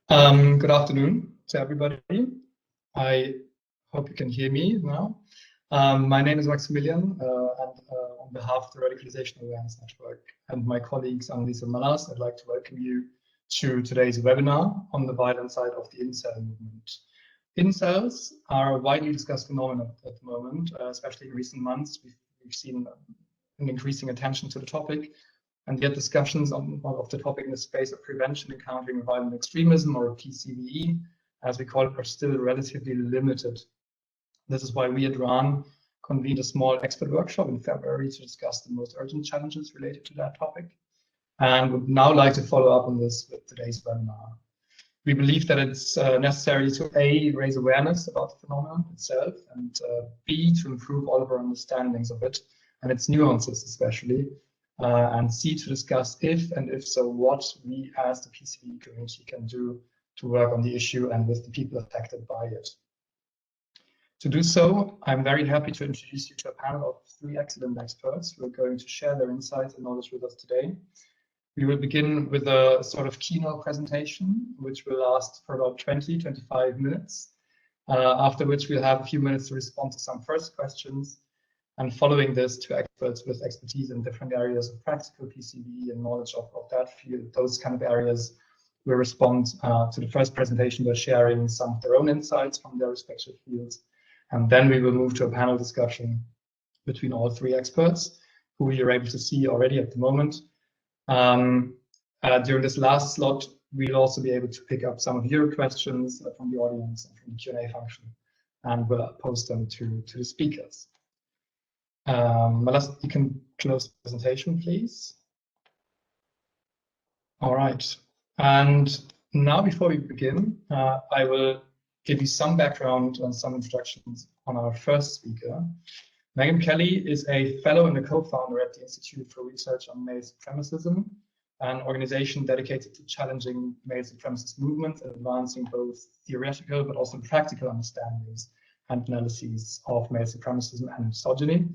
Good afternoon to everybody. I hope you can hear me now. My name is Maximilian, and on behalf of the Radicalization Awareness Network and my colleagues Annelies and Malas, I'd like to welcome you to today's webinar on the violent side of the incel movement. Incels are a widely discussed phenomenon at the moment, especially in recent months. We've seen an increasing attention to the topic. And yet discussions of the topic in the space of prevention and countering violent extremism, or CVE, as we call it, are still relatively limited. This is why we at RAN convened a small expert workshop in February to discuss the most urgent challenges related to that topic. And would now like to follow up on this with today's webinar. We believe that it's necessary to A, raise awareness about the phenomenon itself, and B, to improve all of our understandings of it and its nuances especially. And C, to discuss if, and if so, what we as the PCV community can do to work on the issue and with the people affected by it. To do so, I'm very happy to introduce you to a panel of 3 excellent experts who are going to share their insights and knowledge with us today. We will begin with a sort of keynote presentation, which will last for about 20-25 minutes, after which we'll have a few minutes to respond to some first questions. And following this, to experts with expertise in different areas of practical PCV and knowledge of that field, those kind of areas, will respond to the first presentation by sharing some of their own insights from their respective fields. And then we will move to a panel discussion between all 3 experts, who you're able to see already at the moment. During this last slot, we'll also be able to pick up some of your questions from the audience and from the Q&A function, and we'll post them to the speakers. Malas, you can close the presentation, please. All right. And now, before we begin, I will give you some background and some introductions on our first speaker. Megan Kelly is a fellow and a co-founder at the Institute for Research on Male Supremacism, an organization dedicated to challenging male supremacist movements and advancing both theoretical but also practical understandings and analyses of male supremacism and misogyny.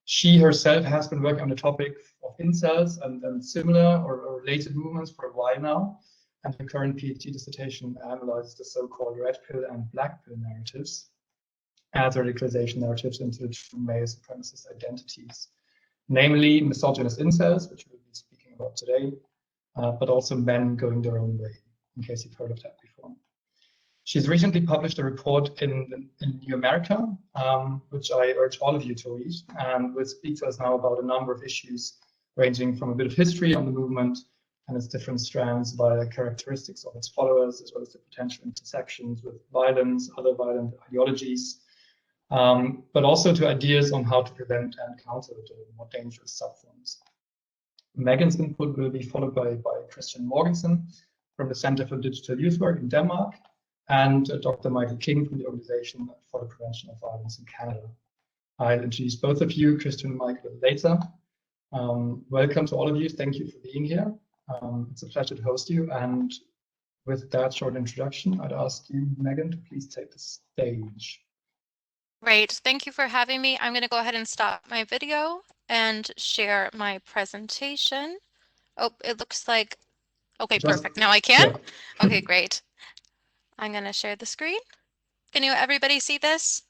She herself has been working on the topic of incels and similar or related movements for a while now, and her current PhD dissertation analyzes the so-called red pill and black pill narratives as radicalization narratives into the true male supremacist identities, namely misogynist incels, which we'll be speaking about today, but also men going their own way, in case you've heard of that before. She's recently published a report in New America, which I urge all of you to read, and will speak to us now about a number of issues ranging from a bit of history on the movement and its different strands via characteristics of its followers, as well as the potential intersections with violence, other violent ideologies, but also to ideas on how to prevent and counter the more dangerous subforms. Megan's input will be followed by Christian Morgensen from the Center for Digital Youth Work in Denmark, and Dr. Michael King from the Organization for the Prevention of Violence in Canada. I'll introduce both of you, Christian and Michael, later. Welcome to all of you. Thank you for being here. It's a pleasure to host you. And with that short introduction, I'd ask you, Megan, to please take the stage. Great. Thank you for having me. I'm going to go ahead and stop my video and share my presentation. Oh, it looks like, okay, perfect. Now I can? Yeah. Okay, great. I'm going to share the screen. Can everybody see this?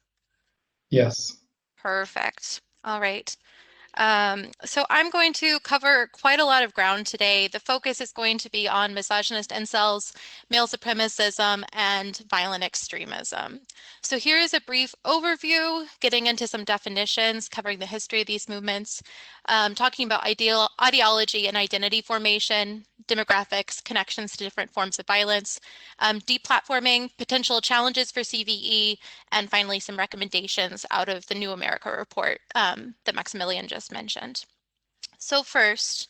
Yes. Perfect. All right. So I'm going to cover quite a lot of ground today. The focus is going to be on misogynist incels, male supremacism, and violent extremism. So here is a brief overview, getting into some definitions, covering the history of these movements, talking about ideology and identity formation, demographics, connections to different forms of violence, deplatforming, potential challenges for CVE, and finally some recommendations out of the New America report that Maximilian just mentioned. So first,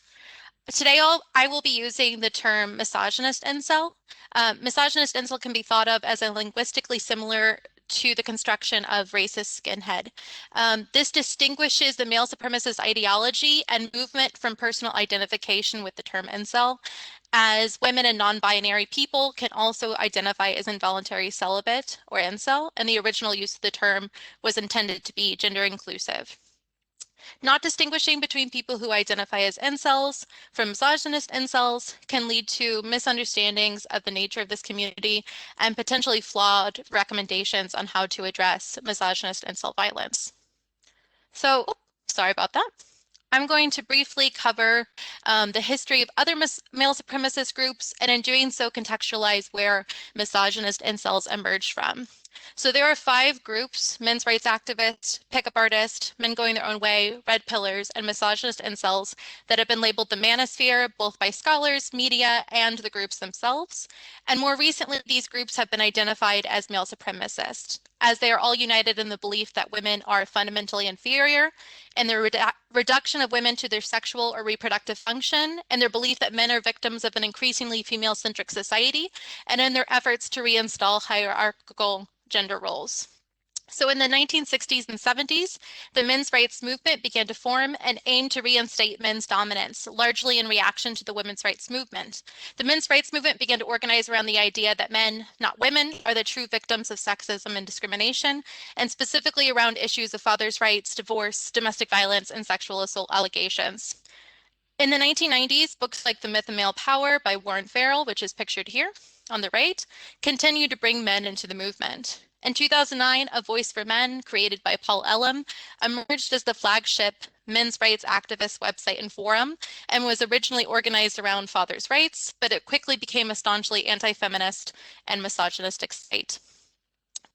today I will be using the term misogynist incel. Misogynist incel can be thought of as a linguistically similar to the construction of racist skinhead. This distinguishes the male supremacist ideology and movement from personal identification with the term incel, as women and non-binary people can also identify as involuntary celibate or incel, and the original use of the term was intended to be gender inclusive. Not distinguishing between people who identify as incels from misogynist incels can lead to misunderstandings of the nature of this community and potentially flawed recommendations on how to address misogynist incel violence. So, sorry about that. I'm going to briefly cover the history of other male supremacist groups, and in doing so, contextualize where misogynist incels emerged from. So there are 5 groups: men's rights activists, pickup artists, men going their own way, red pillars, and misogynist incels that have been labeled the manosphere, both by scholars, media, and the groups themselves. And more recently, these groups have been identified as male supremacist, as they are all united in the belief that women are fundamentally inferior, and the reduction of women to their sexual or reproductive function, and their belief that men are victims of an increasingly female-centric society, and in their efforts to reinstall hierarchical gender roles. So in the 1960s and 70s, the men's rights movement began to form and aimed to reinstate men's dominance, largely in reaction to the women's rights movement. The men's rights movement began to organize around the idea that men, not women, are the true victims of sexism and discrimination, and specifically around issues of fathers' rights, divorce, domestic violence, and sexual assault allegations. In the 1990s, books like The Myth of Male Power by Warren Farrell, which is pictured here on the right, continued to bring men into the movement. In 2009, A Voice for Men, created by Paul Elam, emerged as the flagship men's rights activist website and forum, and was originally organized around fathers' rights, but it quickly became a staunchly anti-feminist and misogynistic site.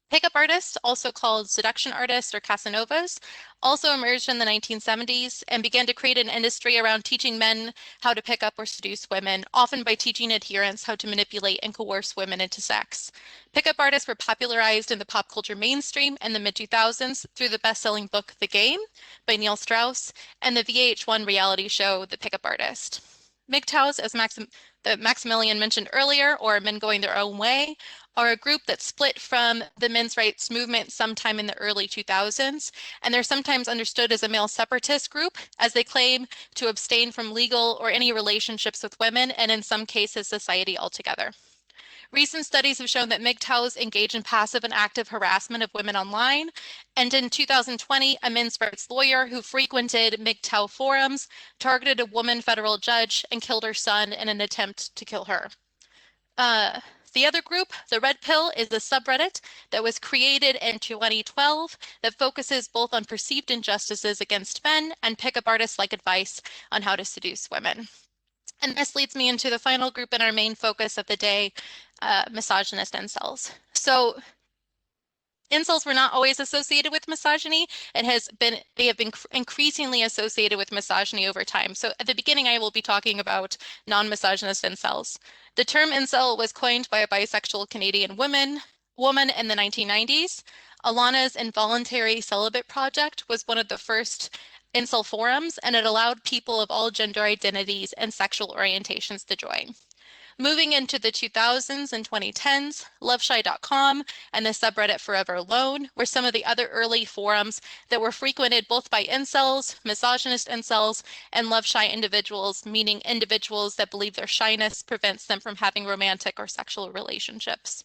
Pickup artists, also called seduction artists or Casanovas, also emerged in the 1970s and began to create an industry around teaching men how to pick up or seduce women, often by teaching adherents how to manipulate and coerce women into sex. Pickup artists were popularized in the pop culture mainstream in the mid-2000s through the best-selling book The Game by Neil Strauss and the VH1 reality show The Pickup Artist. MGTOWs, as Maximilian mentioned earlier, or men going their own way, are a group that split from the men's rights movement sometime in the early 2000s, and they're sometimes understood as a male separatist group, as they claim to abstain from legal or any relationships with women, and in some cases, society altogether. Recent studies have shown that MGTOWs engage in passive and active harassment of women online, and in 2020, a men's rights lawyer who frequented MGTOW forums targeted a woman federal judge and killed her son in an attempt to kill her. The other group, the Red Pill, is a subreddit that was created in 2012 that focuses both on perceived injustices against men and pickup artists-like advice on how to seduce women. And this leads me into the final group and our main focus of the day, misogynist incels. So incels were not always associated with misogyny. They have been increasingly associated with misogyny over time. So at the beginning, I will be talking about non-misogynist incels. The term incel was coined by a bisexual Canadian woman in the 1990s. Alana's Involuntary Celibate Project was one of the first incel forums, and it allowed people of all gender identities and sexual orientations to join. Moving into the 2000s and 2010s, loveshy.com and the subreddit Forever Alone were some of the other early forums that were frequented both by incels, misogynist incels, and love shy individuals, meaning individuals that believe their shyness prevents them from having romantic or sexual relationships.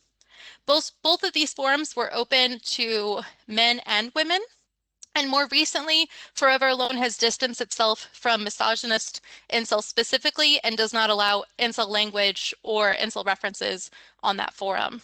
Both of these forums were open to men and women. And more recently, Forever Alone has distanced itself from misogynist incels specifically and does not allow incel language or incel references on that forum.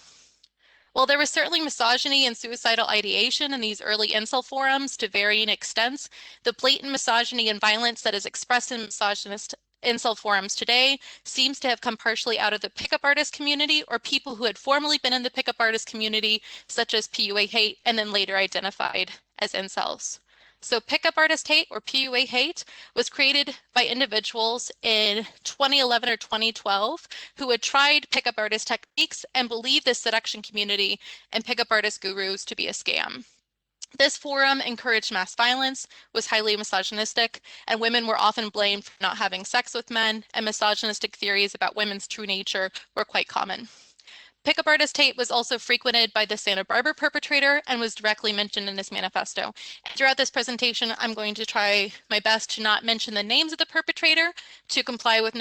While there was certainly misogyny and suicidal ideation in these early incel forums to varying extents, the blatant misogyny and violence that is expressed in misogynist incel forums today seems to have come partially out of the pickup artist community or people who had formerly been in the pickup artist community, such as PUA hate, and then later identified as incels. So pickup artist hate, or PUA hate, was created by individuals in 2011 or 2012 who had tried pickup artist techniques and believed the seduction community and pickup artist gurus to be a scam. This forum encouraged mass violence, was highly misogynistic, and women were often blamed for not having sex with men, and misogynistic theories about women's true nature were quite common. Pickup artist hate was also frequented by the Santa Barbara perpetrator and was directly mentioned in his manifesto. And throughout this presentation, I'm going to try my best to not mention the names of the perpetrator to comply with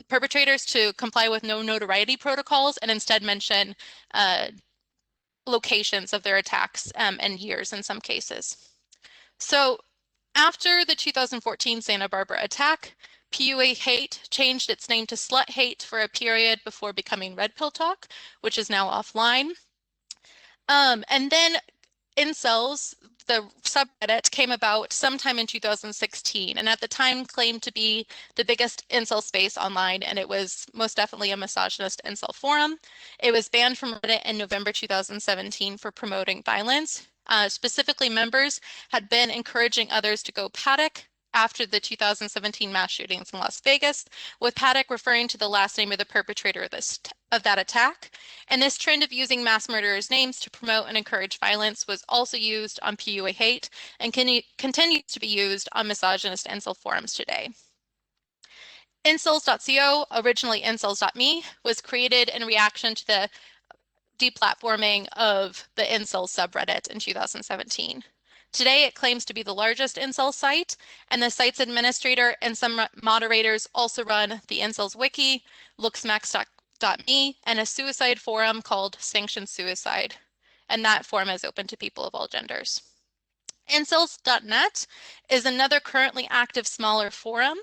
perpetrators to comply with no notoriety protocols, and instead mention locations of their attacks and years in some cases. So After the 2014 Santa Barbara attack, PUA hate changed its name to slut hate for a period before becoming Red Pill Talk, which is now offline. And then Incels, the subreddit, came about sometime in 2016, and at the time claimed to be the biggest incel space online, and it was most definitely a misogynist incel forum. It was banned from Reddit in November 2017 for promoting violence. Specifically, members had been encouraging others to go paddock after the 2017 mass shootings in Las Vegas, with paddock referring to the last name of the perpetrator of that attack. And this trend of using mass murderers' names to promote and encourage violence was also used on PUA hate and continues to be used on misogynist incel forums today. Incels.co, originally incels.me, was created in reaction to the deplatforming of the Incels subreddit in 2017. Today, it claims to be the largest incel site, and the site's administrator and some moderators also run the Incels wiki, looksmax.me, and a suicide forum called Sanctioned Suicide. And that forum is open to people of all genders. Incels.net is another currently active smaller forum.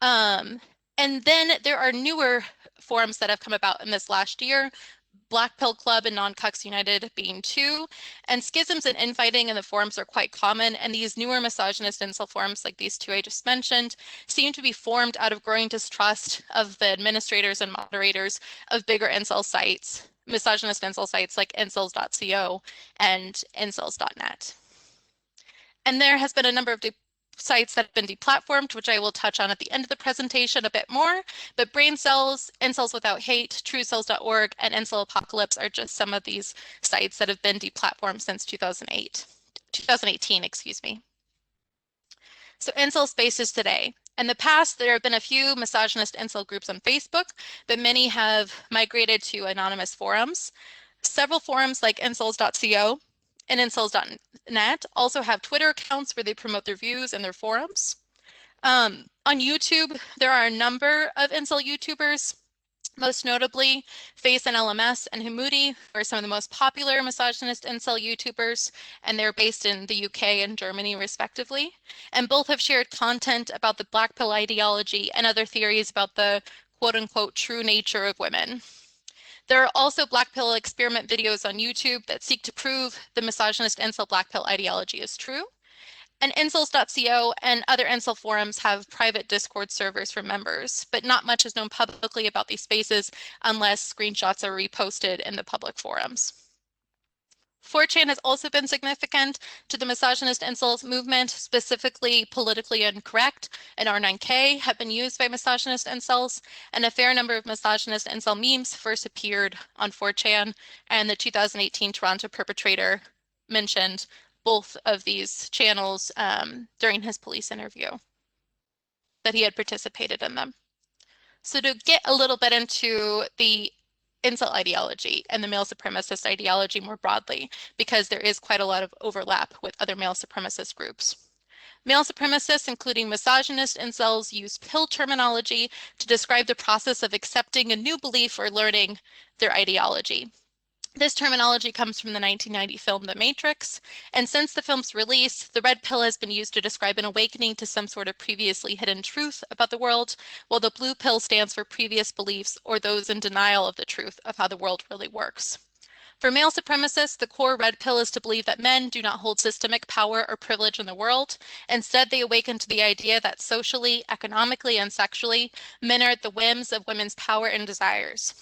And then there are newer forums that have come about in this last year, Black Pill Club and Non-Cucks United being two, and schisms and infighting in the forums are quite common, and these newer misogynist incel forums, like these two I just mentioned, seem to be formed out of growing distrust of the administrators and moderators of bigger incel sites, misogynist incel sites like incels.co and incels.net. And there has been a number of sites that have been deplatformed, which I will touch on at the end of the presentation a bit more, but Brain Cells, Incels Without Hate, TrueCells.org, and Incel Apocalypse are just some of these sites that have been deplatformed since 2018, excuse me. So incel spaces today. In the past, there have been a few misogynist incel groups on Facebook, but many have migrated to anonymous forums. Several forums like incels.co and incels.net also have Twitter accounts where they promote their views and their forums. On YouTube, there are a number of incel YouTubers, most notably Face and LMS and Humudi, who are some of the most popular misogynist incel YouTubers, and they're based in the UK and Germany, respectively. And both have shared content about the Black Pill ideology and other theories about the quote-unquote true nature of women. There are also Black Pill experiment videos on YouTube that seek to prove the misogynist incel Black Pill ideology is true. And incels.co and other incel forums have private Discord servers for members, but not much is known publicly about these spaces unless screenshots are reposted in the public forums. 4chan has also been significant to the misogynist incels movement, specifically politically incorrect, and R9K have been used by misogynist incels, and a fair number of misogynist incel memes first appeared on 4chan, and the 2018 Toronto perpetrator mentioned both of these channels during his police interview, that he had participated in them. So to get a little bit into the incel ideology and the male supremacist ideology more broadly, because there is quite a lot of overlap with other male supremacist groups. Male supremacists, including misogynist incels, use pill terminology to describe the process of accepting a new belief or learning their ideology. This terminology comes from the 1990 film The Matrix, and since the film's release, the red pill has been used to describe an awakening to some sort of previously hidden truth about the world, while the blue pill stands for previous beliefs or those in denial of the truth of how the world really works. For male supremacists, the core red pill is to believe that men do not hold systemic power or privilege in the world. Instead, they awaken to the idea that socially, economically, and sexually, men are at the whims of women's power and desires.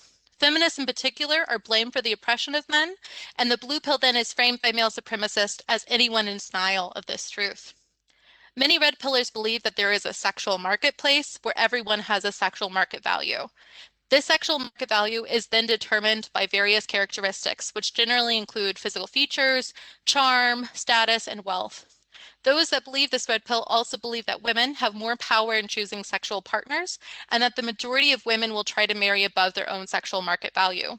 Feminists in particular are blamed for the oppression of men, and the blue pill then is framed by male supremacists as anyone in denial of this truth. Many red pillars believe that there is a sexual marketplace where everyone has a sexual market value. This sexual market value is then determined by various characteristics, which generally include physical features, charm, status, and wealth. Those that believe this red pill also believe that women have more power in choosing sexual partners, and that the majority of women will try to marry above their own sexual market value.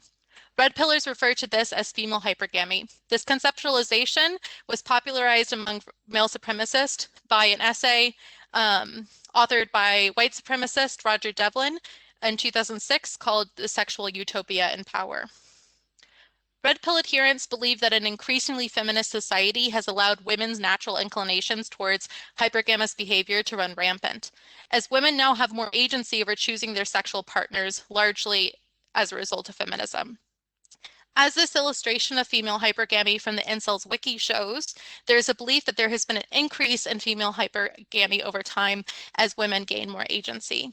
Red pillars refer to this as female hypergamy. This conceptualization was popularized among male supremacists by an essay authored by white supremacist Roger Devlin in 2006 called The Sexual Utopia in Power. Red pill adherents believe that an increasingly feminist society has allowed women's natural inclinations towards hypergamous behavior to run rampant, as women now have more agency over choosing their sexual partners, largely as a result of feminism. As this illustration of female hypergamy from the Incels wiki shows, there is a belief that there has been an increase in female hypergamy over time as women gain more agency.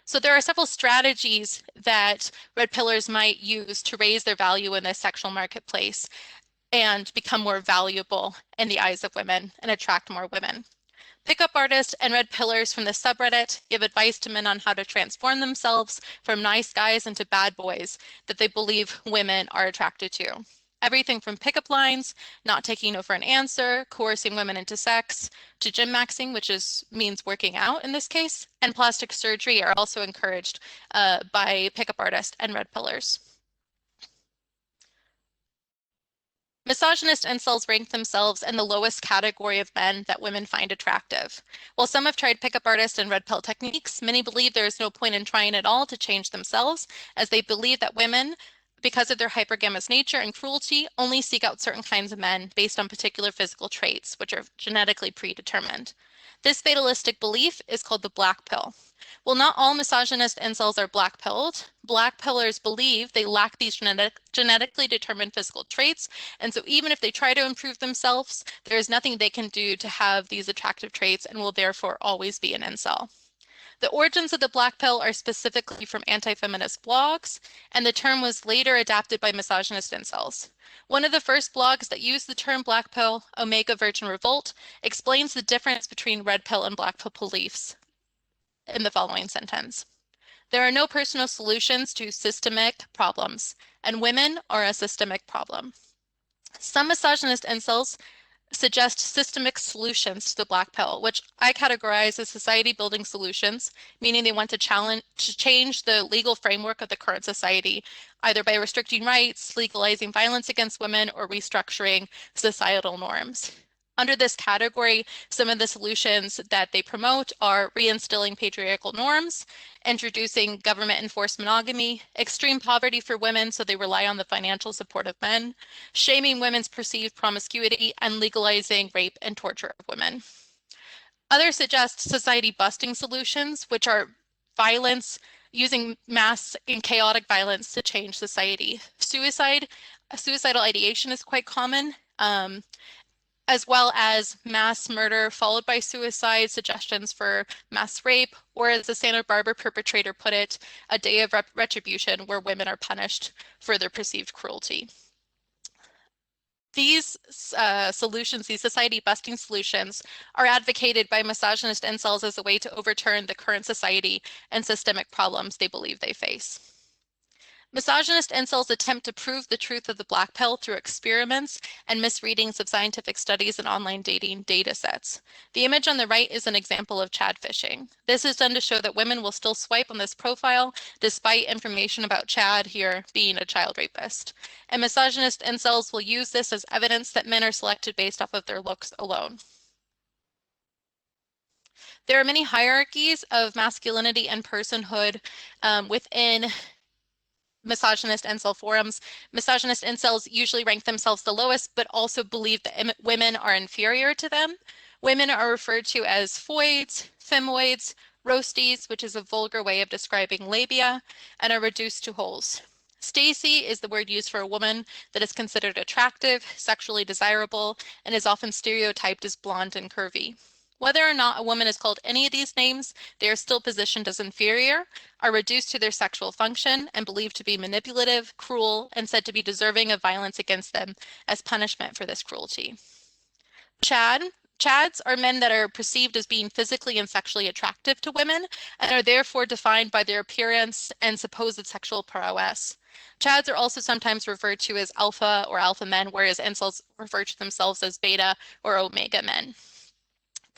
So there are several strategies that red pillars might use to raise their value in the sexual marketplace and become more valuable in the eyes of women and attract more women. Pickup artists and red pillars from the subreddit give advice to men on how to transform themselves from nice guys into bad boys that they believe women are attracted to. Everything from pickup lines, not taking no for an answer, coercing women into sex, to gym maxing, which means working out in this case, and plastic surgery are also encouraged by pickup artists and red pillars. Misogynist incels rank themselves in the lowest category of men that women find attractive. While some have tried pickup artist and red pill techniques, many believe there is no point in trying at all to change themselves, as they believe that women, because of their hypergamous nature and cruelty, only seek out certain kinds of men based on particular physical traits, which are genetically predetermined. This fatalistic belief is called the black pill. While not all misogynist incels are black-pilled, black pillars believe they lack these genetically determined physical traits, and so even if they try to improve themselves, there is nothing they can do to have these attractive traits and will therefore always be an incel. The origins of the black pill are specifically from anti-feminist blogs, and the term was later adapted by misogynist incels. One of the first blogs that used the term black pill, Omega Virgin Revolt, explains the difference between red pill and black pill beliefs in the following sentence. There are no personal solutions to systemic problems, and women are a systemic problem. Some misogynist incels suggest systemic solutions to the black pill, which I categorize as society-building solutions, meaning they want to change the legal framework of the current society, either by restricting rights, legalizing violence against women, or restructuring societal norms. Under this category, some of the solutions that they promote are reinstilling patriarchal norms, introducing government-enforced monogamy, extreme poverty for women so they rely on the financial support of men, shaming women's perceived promiscuity, and legalizing rape and torture of women. Others suggest society-busting solutions, which are violence, using mass and chaotic violence to change society. Suicidal ideation is quite common, as well as mass murder followed by suicide, suggestions for mass rape, or as the Santa Barbara perpetrator put it, a day of retribution where women are punished for their perceived cruelty. These solutions, these society-busting solutions, are advocated by misogynist incels as a way to overturn the current society and systemic problems they believe they face. Misogynist incels attempt to prove the truth of the black pill through experiments and misreadings of scientific studies and online dating data sets. The image on the right is an example of Chad phishing. This is done to show that women will still swipe on this profile despite information about Chad here being a child rapist. And misogynist incels will use this as evidence that men are selected based off of their looks alone. There are many hierarchies of masculinity and personhood within misogynist incel forums. Misogynist incels usually rank themselves the lowest, but also believe that women are inferior to them. Women are referred to as foids, femoids, roasties, which is a vulgar way of describing labia, and are reduced to holes. Stacy is the word used for a woman that is considered attractive, sexually desirable, and is often stereotyped as blonde and curvy. Whether or not a woman is called any of these names, they are still positioned as inferior, are reduced to their sexual function, and believed to be manipulative, cruel, and said to be deserving of violence against them as punishment for this cruelty. Chads are men that are perceived as being physically and sexually attractive to women and are therefore defined by their appearance and supposed sexual prowess. Chads are also sometimes referred to as alpha or alpha men, whereas incels refer to themselves as beta or omega men.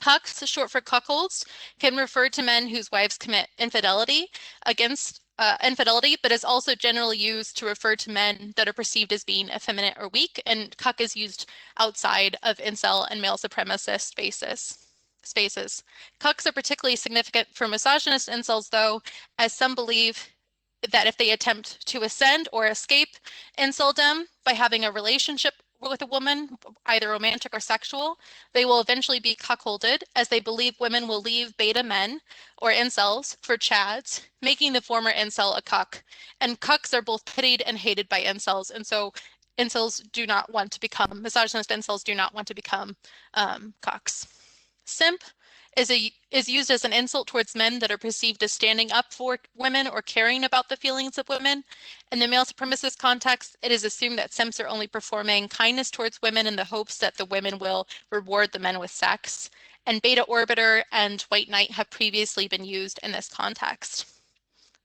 Cucks, short for cuckolds, can refer to men whose wives commit infidelity, but is also generally used to refer to men that are perceived as being effeminate or weak, and cuck is used outside of incel and male supremacist spaces. Cucks are particularly significant for misogynist incels, though, as some believe that if they attempt to ascend or escape inceldom by having a relationship with a woman, either romantic or sexual, they will eventually be cuckolded, as they believe women will leave beta men or incels for chads, making the former incel a cuck. And cucks are both pitied and hated by incels, and so incels do not want to become, misogynist incels do not want to become cucks. Simp is used as an insult towards men that are perceived as standing up for women or caring about the feelings of women. In the male supremacist context, it is assumed that simps are only performing kindness towards women in the hopes that the women will reward the men with sex. And beta orbiter and white knight have previously been used in this context.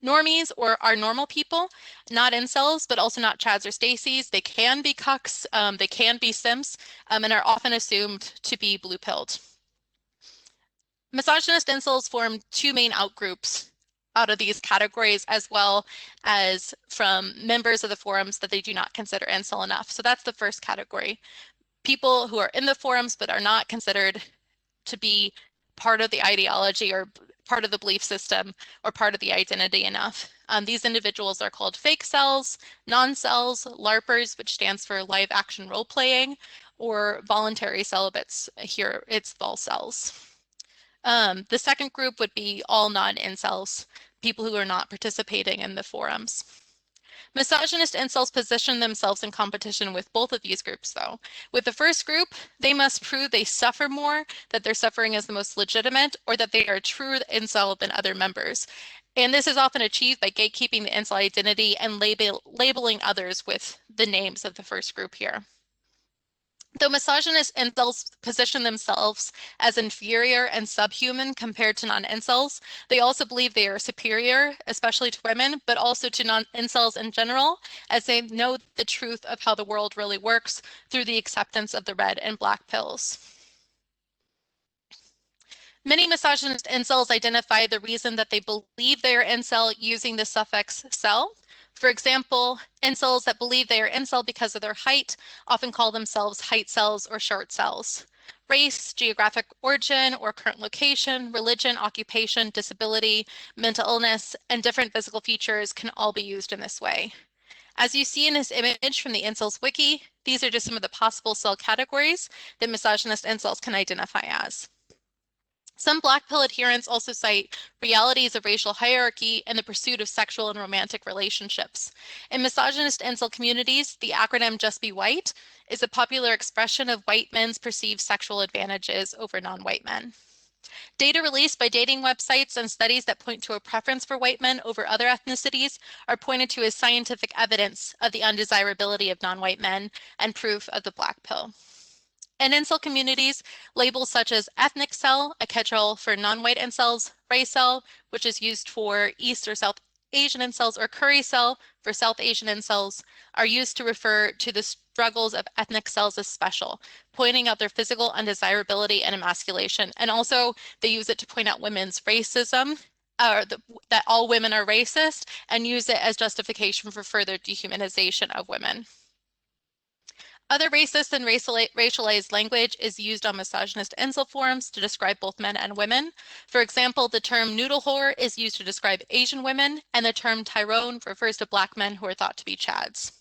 Normies are normal people, not incels, but also not chads or stacies. They can be cucks, they can be simps, and are often assumed to be blue-pilled. Misogynist incels form two main outgroups out of these categories, as well as from members of the forums that they do not consider incel enough. So that's the first category. People who are in the forums but are not considered to be part of the ideology or part of the belief system or part of the identity enough. These individuals are called fake cells, non-cells, LARPers, which stands for live action role playing, or voluntary celibates. Here it's vol cells. The second group would be all non-incels, people who are not participating in the forums. Misogynist incels position themselves in competition with both of these groups, though. With the first group, they must prove they suffer more, that their suffering is the most legitimate, or that they are a truer incel than other members. And this is often achieved by gatekeeping the incel identity and labeling others with the names of the first group here. Though misogynist incels position themselves as inferior and subhuman compared to non-incels, they also believe they are superior, especially to women, but also to non-incels in general, as they know the truth of how the world really works through the acceptance of the red and black pills. Many misogynist incels identify the reason that they believe they are incel using the suffix cell. For example, incels that believe they are incel because of their height often call themselves height cells or short cells. Race, geographic origin or current location, religion, occupation, disability, mental illness, and different physical features can all be used in this way. As you see in this image from the Incels Wiki, these are just some of the possible cell categories that misogynist incels can identify as. Some Black pill adherents also cite realities of racial hierarchy and the pursuit of sexual and romantic relationships. In misogynist incel communities, the acronym Just Be White is a popular expression of white men's perceived sexual advantages over non-white men. Data released by dating websites and studies that point to a preference for white men over other ethnicities are pointed to as scientific evidence of the undesirability of non-white men and proof of the Black pill. In incel communities, labels such as ethnic cell, a catch-all for non-white incels, race cell, which is used for East or South Asian incels, or curry cell for South Asian incels, are used to refer to the struggles of ethnic cells as special, pointing out their physical undesirability and emasculation. And also, they use it to point out women's racism, that all women are racist, and use it as justification for further dehumanization of women. Other racist and racialized language is used on misogynist incel forums to describe both men and women. For example, the term noodle whore is used to describe Asian women, and the term Tyrone refers to Black men who are thought to be Chads.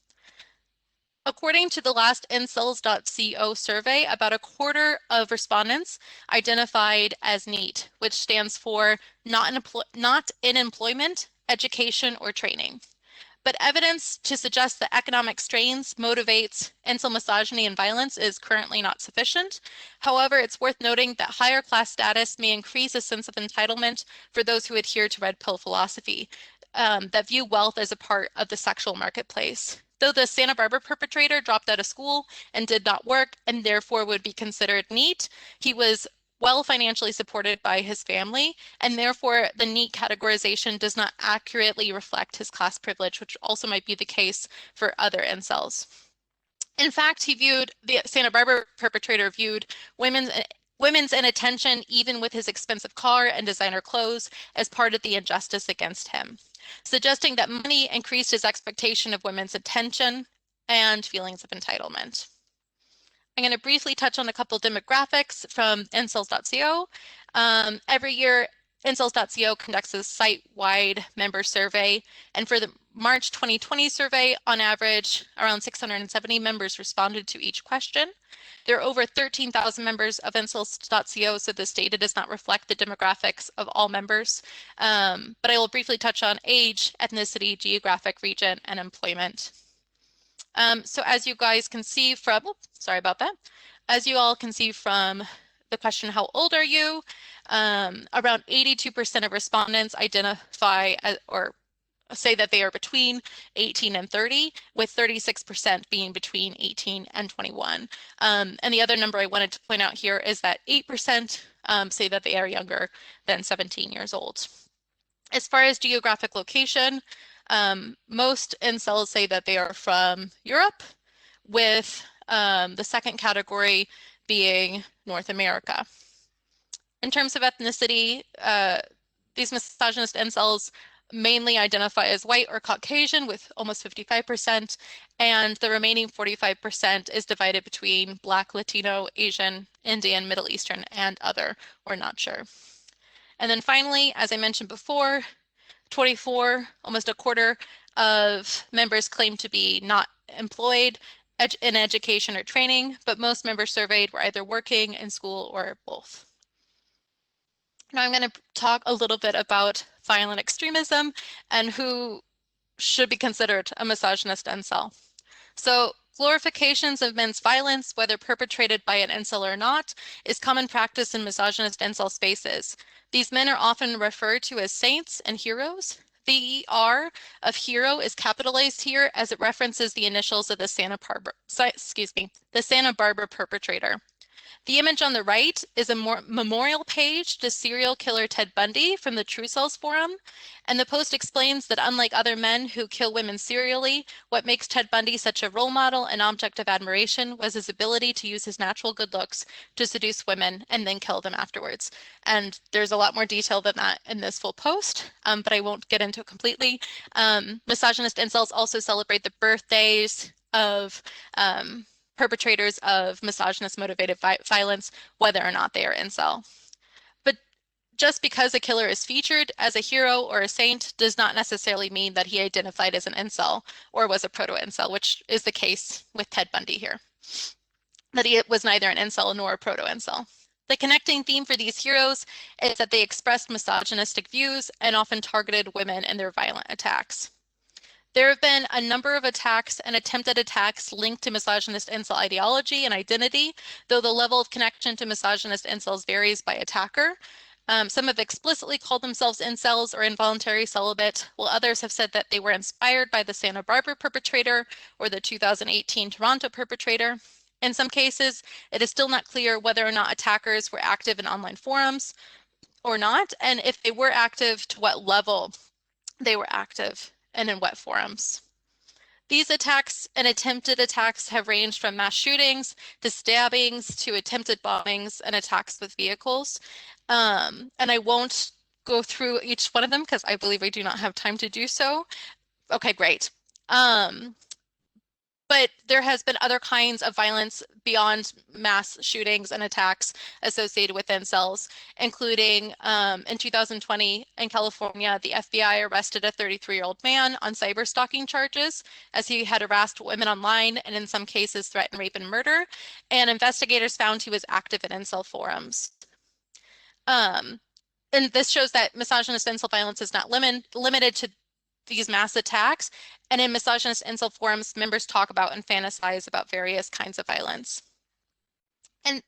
According to the last incels.co survey, about a quarter of respondents identified as NEET, which stands for not in employment, education, or training. But evidence to suggest that economic strains motivates incel misogyny and violence is currently not sufficient. However, it's worth noting that higher class status may increase a sense of entitlement for those who adhere to red pill philosophy, that view wealth as a part of the sexual marketplace. Though the Santa Barbara perpetrator dropped out of school and did not work and therefore would be considered NEET, he was well financially supported by his family, and therefore the NEET categorization does not accurately reflect his class privilege, which also might be the case for other incels. In fact, the Santa Barbara perpetrator viewed women's inattention, even with his expensive car and designer clothes, as part of the injustice against him, suggesting that money increased his expectation of women's attention and feelings of entitlement. I'm going to briefly touch on a couple demographics from incels.co. Every year, Incels.co conducts a site-wide member survey, and for the March 2020 survey, on average, around 670 members responded to each question. There are over 13,000 members of Incels.co, so this data does not reflect the demographics of all members, but I will briefly touch on age, ethnicity, geographic region, and employment. So as you guys can see from, sorry about that. As you all can see from the question, how old are you? Around 82% of respondents identify or say that they are between 18 and 30, with 36% being between 18 and 21. And the other number I wanted to point out here is that 8% say that they are younger than 17 years old. As far as geographic location, most incels say that they are from Europe, with the second category being North America. In terms of ethnicity, these misogynist incels mainly identify as white or Caucasian with almost 55%, and the remaining 45% is divided between Black, Latino, Asian, Indian, Middle Eastern, and other, or not sure. And then finally, as I mentioned before, 24, almost a quarter of members claim to be not employed in education or training, but most members surveyed were either working, in school, or both. Now I'm going to talk a little bit about violent extremism and who should be considered a misogynist incel. So glorifications of men's violence, whether perpetrated by an incel or not, is common practice in misogynist incel spaces. These men are often referred to as saints and heroes. The ER of hero is capitalized here as it references the initials of the Santa Barbara perpetrator. The image on the right is a memorial page to serial killer Ted Bundy from the True Cells forum, and the post explains that unlike other men who kill women serially, what makes Ted Bundy such a role model and object of admiration was his ability to use his natural good looks to seduce women and then kill them afterwards. And there's a lot more detail than that in this full post, but I won't get into it completely. Misogynist incels also celebrate the birthdays of perpetrators of misogynist motivated violence, whether or not they are incel. But just because a killer is featured as a hero or a saint does not necessarily mean that he identified as an incel or was a proto-incel, which is the case with Ted Bundy here, that he was neither an incel nor a proto-incel. The connecting theme for these heroes is that they expressed misogynistic views and often targeted women in their violent attacks. There have been a number of attacks and attempted attacks linked to misogynist incel ideology and identity, though the level of connection to misogynist incels varies by attacker. Some have explicitly called themselves incels or involuntary celibate, while others have said that they were inspired by the Santa Barbara perpetrator or the 2018 Toronto perpetrator. In some cases, it is still not clear whether or not attackers were active in online forums or not, and if they were active, to what level they were active and in what forums. These attacks and attempted attacks have ranged from mass shootings to stabbings to attempted bombings and attacks with vehicles. And I won't go through each one of them because I believe I do not have time to do so. Okay, great. But there has been other kinds of violence beyond mass shootings and attacks associated with incels, including in 2020 in California, the FBI arrested a 33-year-old man on cyber stalking charges as he had harassed women online and in some cases threatened rape and murder. And investigators found he was active in incel forums. And this shows that misogynist incel violence is not limited to these mass attacks, and in misogynist incel forums, members talk about and fantasize about various kinds of violence. And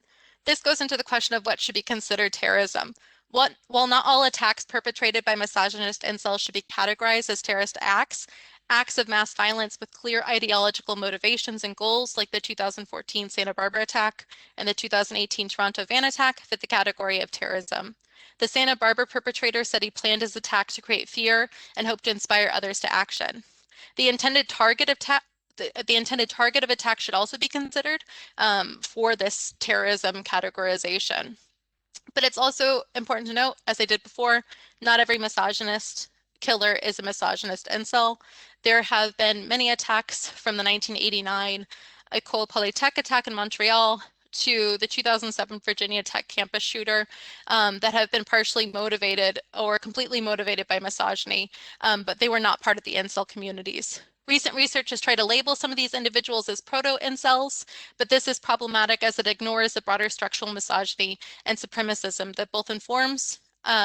this goes into the question of what should be considered terrorism. While not all attacks perpetrated by misogynist incels should be categorized as terrorist acts, acts of mass violence with clear ideological motivations and goals, like the 2014 Santa Barbara attack and the 2018 Toronto van attack, fit the category of terrorism. The Santa Barbara perpetrator said he planned his attack to create fear and hoped to inspire others to action. The intended target of attack should also be considered for this terrorism categorization. But it's also important to note, as I did before, not every misogynist killer is a misogynist incel. There have been many attacks from the 1989 École Polytech attack in Montreal to the 2007 Virginia Tech campus shooter that have been partially motivated or completely motivated by misogyny, but they were not part of the incel communities. Recent research has tried to label some of these individuals as proto-incels, but this is problematic as it ignores the broader structural misogyny and supremacism that both informs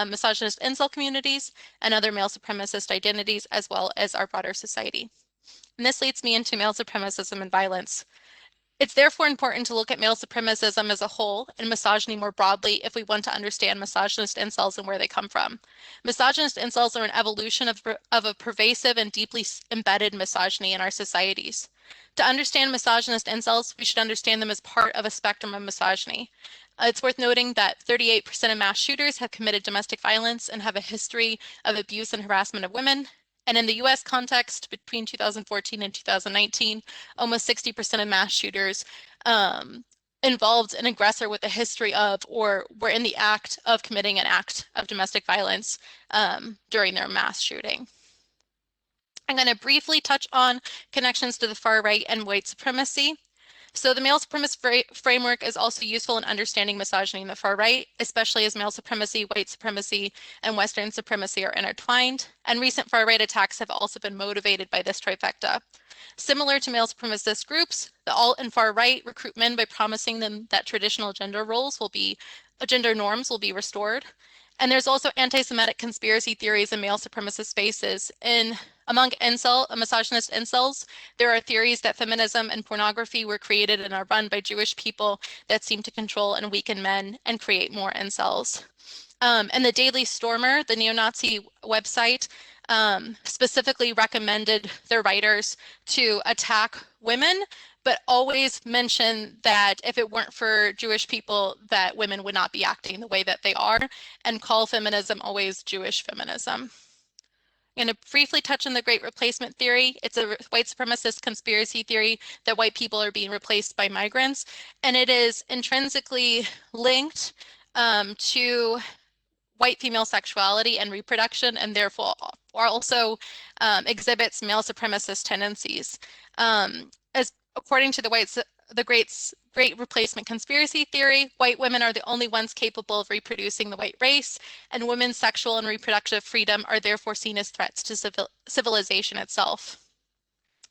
misogynist incel communities and other male supremacist identities, as well as our broader society. And this leads me into male supremacism and violence. It's therefore important to look at male supremacism as a whole and misogyny more broadly if we want to understand misogynist incels and where they come from. Misogynist incels are an evolution of a pervasive and deeply embedded misogyny in our societies. To understand misogynist incels, we should understand them as part of a spectrum of misogyny. It's worth noting that 38% of mass shooters have committed domestic violence and have a history of abuse and harassment of women. And in the US context, between 2014 and 2019, almost 60% of mass shooters involved an aggressor with a history of or were in the act of committing an act of domestic violence during their mass shooting. I'm going to briefly touch on connections to the far right and white supremacy. So the male supremacist framework is also useful in understanding misogyny in the far right, especially as male supremacy, white supremacy, and Western supremacy are intertwined, and recent far right attacks have also been motivated by this trifecta. Similar to male supremacist groups, the alt and far right recruit men by promising them that traditional gender norms will be restored. And there's also anti-Semitic conspiracy theories in male supremacist spaces. Among misogynist incels, there are theories that feminism and pornography were created and are run by Jewish people that seem to control and weaken men and create more incels. And the Daily Stormer, the neo-Nazi website, specifically recommended their writers to attack women, but always mention that if it weren't for Jewish people, that women would not be acting the way that they are, and call feminism always Jewish feminism. I'm going to briefly touch on the Great Replacement theory. It's a white supremacist conspiracy theory that white people are being replaced by migrants, and it is intrinsically linked to white female sexuality and reproduction, and therefore also exhibits male supremacist tendencies. As according to the Great Replacement conspiracy theory, white women are the only ones capable of reproducing the white race, and women's sexual and reproductive freedom are therefore seen as threats to civilization itself.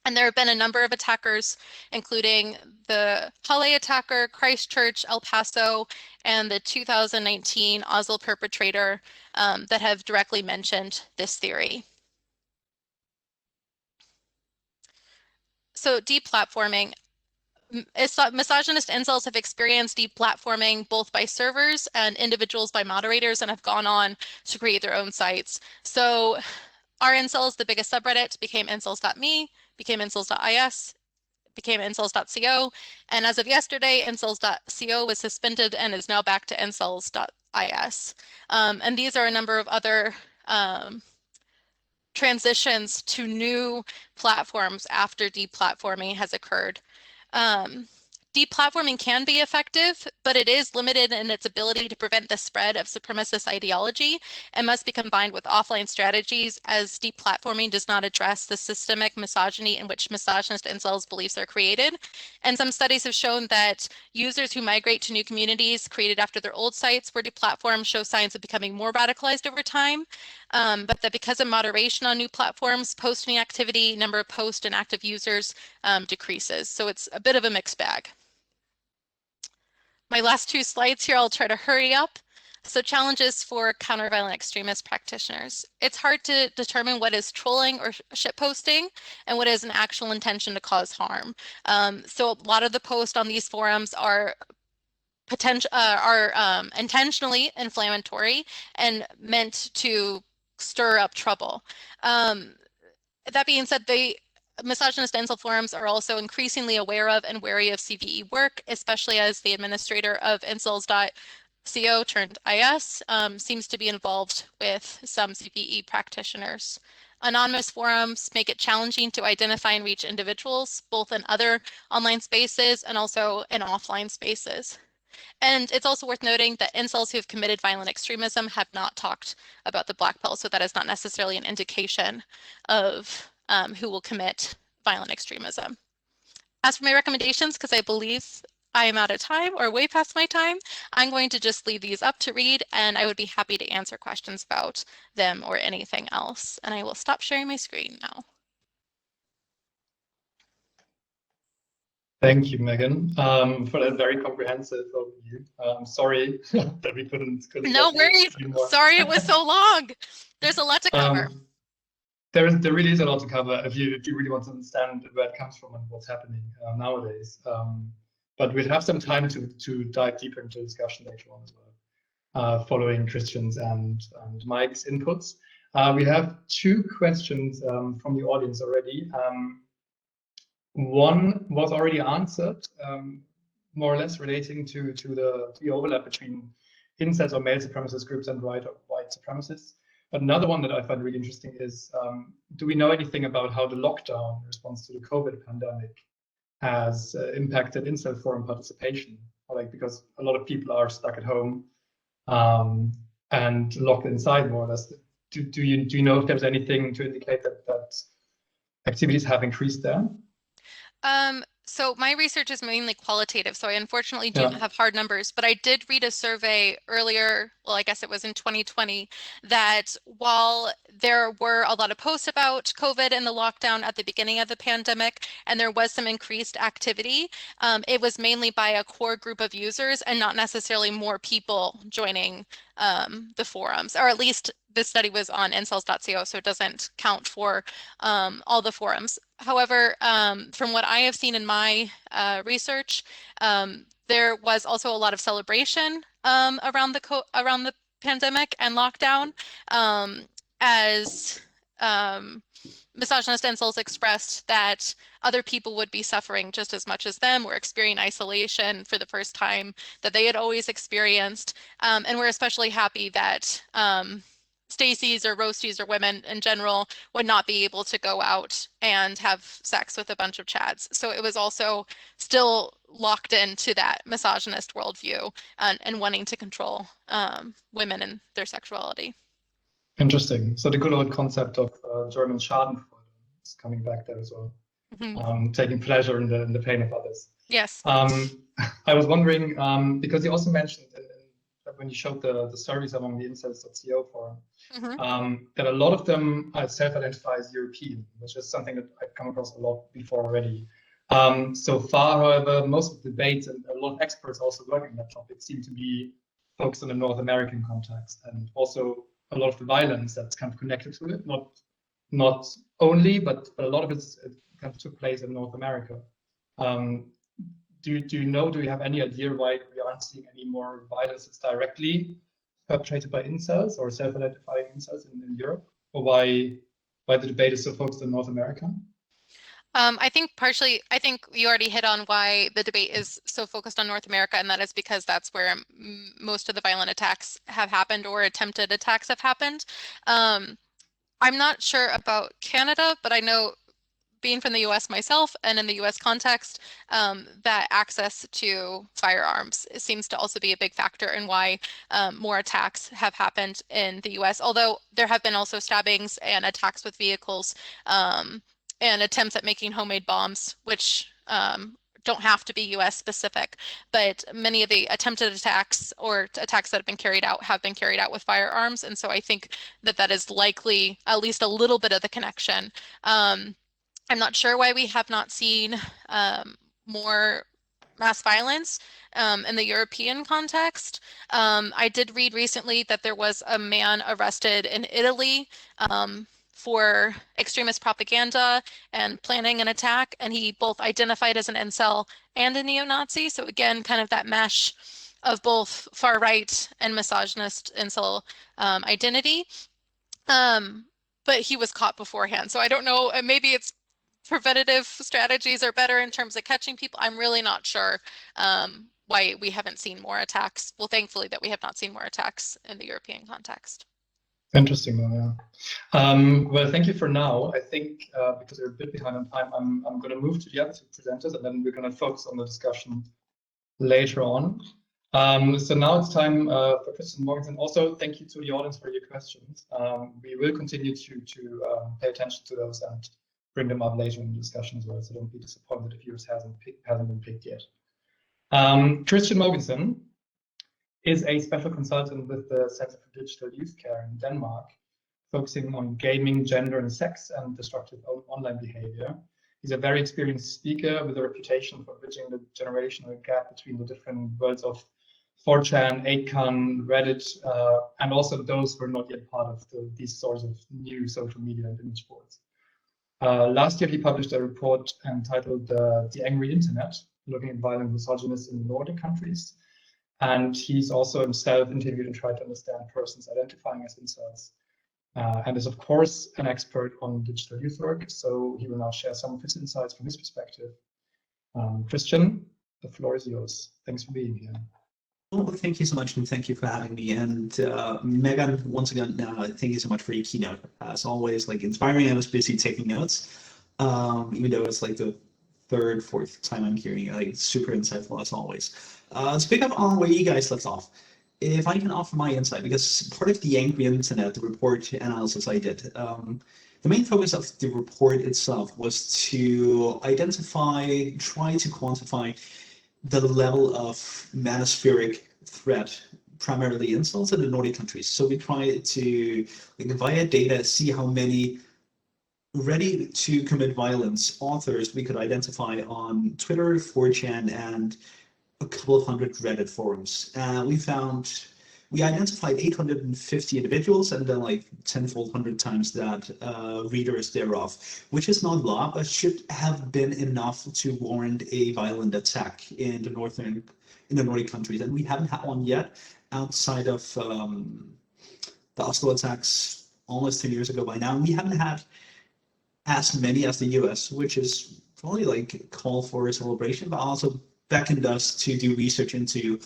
And there have been a number of attackers, including the Halle attacker, Christchurch, El Paso, and the 2019 Oslo perpetrator that have directly mentioned this theory. So deplatforming. Misogynist incels have experienced deplatforming both by servers and individuals by moderators and have gone on to create their own sites. So our incels, the biggest subreddit, became incels.me, became incels.is, became incels.co, and as of yesterday, incels.co was suspended and is now back to incels.is. And these are a number of other transitions to new platforms after deplatforming has occurred. Deplatforming can be effective, but it is limited in its ability to prevent the spread of supremacist ideology and must be combined with offline strategies, as deplatforming does not address the systemic misogyny in which misogynist incels beliefs are created. And some studies have shown that users who migrate to new communities created after their old sites were deplatformed show signs of becoming more radicalized over time. But that because of moderation on new platforms, posting activity, number of post and active users decreases. So it's a bit of a mixed bag. My last two slides here, I'll try to hurry up. So challenges for counter-violent extremist practitioners. It's hard to determine what is trolling or shitposting and what is an actual intention to cause harm. So a lot of the posts on these forums are intentionally inflammatory and meant to stir up trouble. That being said, misogynist incel forums are also increasingly aware of and wary of CVE work, especially as the administrator of incels.co turned IS seems to be involved with some CVE practitioners. Anonymous forums make it challenging to identify and reach individuals, both in other online spaces and also in offline spaces. And it's also worth noting that incels who have committed violent extremism have not talked about the black pill, so that is not necessarily an indication of who will commit violent extremism. As for my recommendations, because I believe I am out of time or way past my time, I'm going to just leave these up to read, and I would be happy to answer questions about them or anything else. And I will stop sharing my screen now. Thank you, Megan, for that very comprehensive overview. I'm sorry that we couldn't No worries. more. Sorry it was so long. There's a lot to cover. There really is a lot to cover if you really want to understand where it comes from and what's happening nowadays. But we'll have some time to dive deeper into the discussion later on as well, following Christian's and Mike's inputs. We have two questions from the audience already. One was already answered, more or less relating to the overlap between incels or male supremacist groups and white supremacists. But another one that I find really interesting is, do we know anything about how the lockdown in response to the COVID pandemic has impacted incel forum participation? Like, because a lot of people are stuck at home and locked inside more or less. Do you know if there's anything to indicate that activities have increased there? So my research is mainly qualitative, so I unfortunately do not have hard numbers, but I did read a survey earlier, well, I guess it was in 2020, that while there were a lot of posts about COVID and the lockdown at the beginning of the pandemic, and there was some increased activity, it was mainly by a core group of users and not necessarily more people joining the forums, or at least this study was on incels.co, so it doesn't count for all the forums. However, from what I have seen in my research, there was also a lot of celebration around the pandemic and lockdown, as misogynist incels expressed that other people would be suffering just as much as them, were experiencing isolation for the first time that they had always experienced, and we're especially happy that Stacy's or Roasties or women in general would not be able to go out and have sex with a bunch of chads. So it was also still locked into that misogynist worldview and wanting to control women and their sexuality. Interesting. So the good old concept of German Schadenfreude is coming back there as well. Mm-hmm. Taking pleasure in the pain of others. Yes. I was wondering, because you also mentioned when you showed the surveys among the incels.co forum, that a lot of them self-identify as European, which is something that I've come across a lot before already. So far, however, most of the debates and a lot of experts also working on that topic seem to be focused on the North American context, and also a lot of the violence that's kind of connected to it, not only, but a lot of it kind of took place in North America. Do you have any idea why we aren't seeing any more violence that's directly perpetrated by incels or self-identifying incels in Europe, or why the debate is so focused on North America? I think you already hit on why the debate is so focused on North America, and that is because that's where most of the violent attacks have happened or attempted attacks have happened. I'm not sure about Canada, but I know, being from the US myself and in the US context, that access to firearms seems to also be a big factor in why more attacks have happened in the US, although there have been also stabbings and attacks with vehicles and attempts at making homemade bombs, which don't have to be US specific, but many of the attempted attacks or attacks that have been carried out with firearms. And so I think that is likely at least a little bit of the connection. I'm not sure why we have not seen more mass violence in the European context. I did read recently that there was a man arrested in Italy for extremist propaganda and planning an attack, and he both identified as an incel and a neo-Nazi. So again, kind of that mesh of both far right and misogynist incel identity. But he was caught beforehand. So I don't know, maybe it's preventative strategies are better in terms of catching people. I'm really not sure why we haven't seen more attacks. Well, thankfully that we have not seen more attacks in the European context. Interesting, yeah. Well, thank you for now. I think because we're a bit behind on time, I'm going to move to the other two presenters, and then we're going to focus on the discussion later on. So now it's time for Christian Morgensen. Also, thank you to the audience for your questions. We will continue to pay attention to those and bring them up later in the discussion as well. So don't be disappointed if yours hasn't been picked yet. Christian Mogensen is a special consultant with the Center for Digital Youth Care in Denmark, focusing on gaming, gender and sex, and destructive online behavior. He's a very experienced speaker with a reputation for bridging the generational gap between the different worlds of 4chan, 8chan, Reddit, and also those who are not yet part of these sorts of new social media and image boards. Last year, he published a report entitled The Angry Internet, looking at violent misogynists in Nordic countries. And he's also himself interviewed and tried to understand persons identifying as incels. And is, of course, an expert on digital youth work. So he will now share some of his insights from his perspective. Christian, the floor is yours. Thanks for being here. Well, thank you so much, and thank you for having me. And Megan, once again, thank you so much for your keynote. As always, like inspiring. I was busy taking notes, even though it's like the third, fourth time I'm hearing it. Like super insightful as always. To pick up on where you guys left off, if I can offer my insight, because part of the Angry Internet, the report analysis I did, the main focus of the report itself was to identify, try to quantify the level of manospheric threat, primarily incels in the Nordic countries. So we tried to, like, via data, see how many ready to commit violence authors we could identify on Twitter, 4chan, and a couple of hundred Reddit forums. We identified 850 individuals and then like tenfold, 100 times that readers thereof, which is not law, but should have been enough to warrant a violent attack in the Nordic countries. And we haven't had one yet, outside of the Oslo attacks almost 10 years ago by now. We haven't had as many as the US, which is probably like a call for a celebration, but also beckoned us to do research into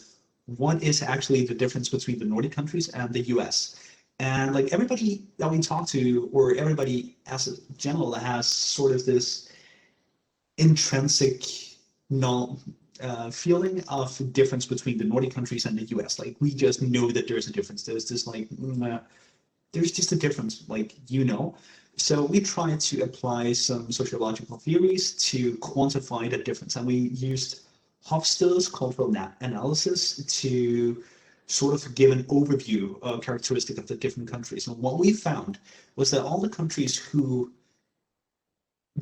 what is actually the difference between the Nordic countries and the US. And like everybody that we talk to, or everybody as a general, has sort of this intrinsic feeling of difference between the Nordic countries and the US. Like we just know that there's a difference. There's this like, there's just a difference, like, you know. So we tried to apply some sociological theories to quantify that difference. And we used Hofstede's cultural analysis to sort of give an overview characteristic of the different countries. And what we found was that all the countries who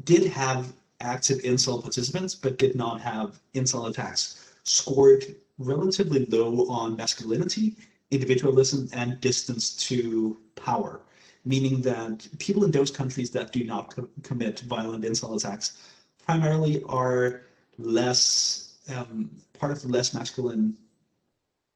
did have active incel participants but did not have incel attacks scored relatively low on masculinity, individualism, and distance to power, meaning that people in those countries that do not commit violent incel attacks primarily are less part of the less masculine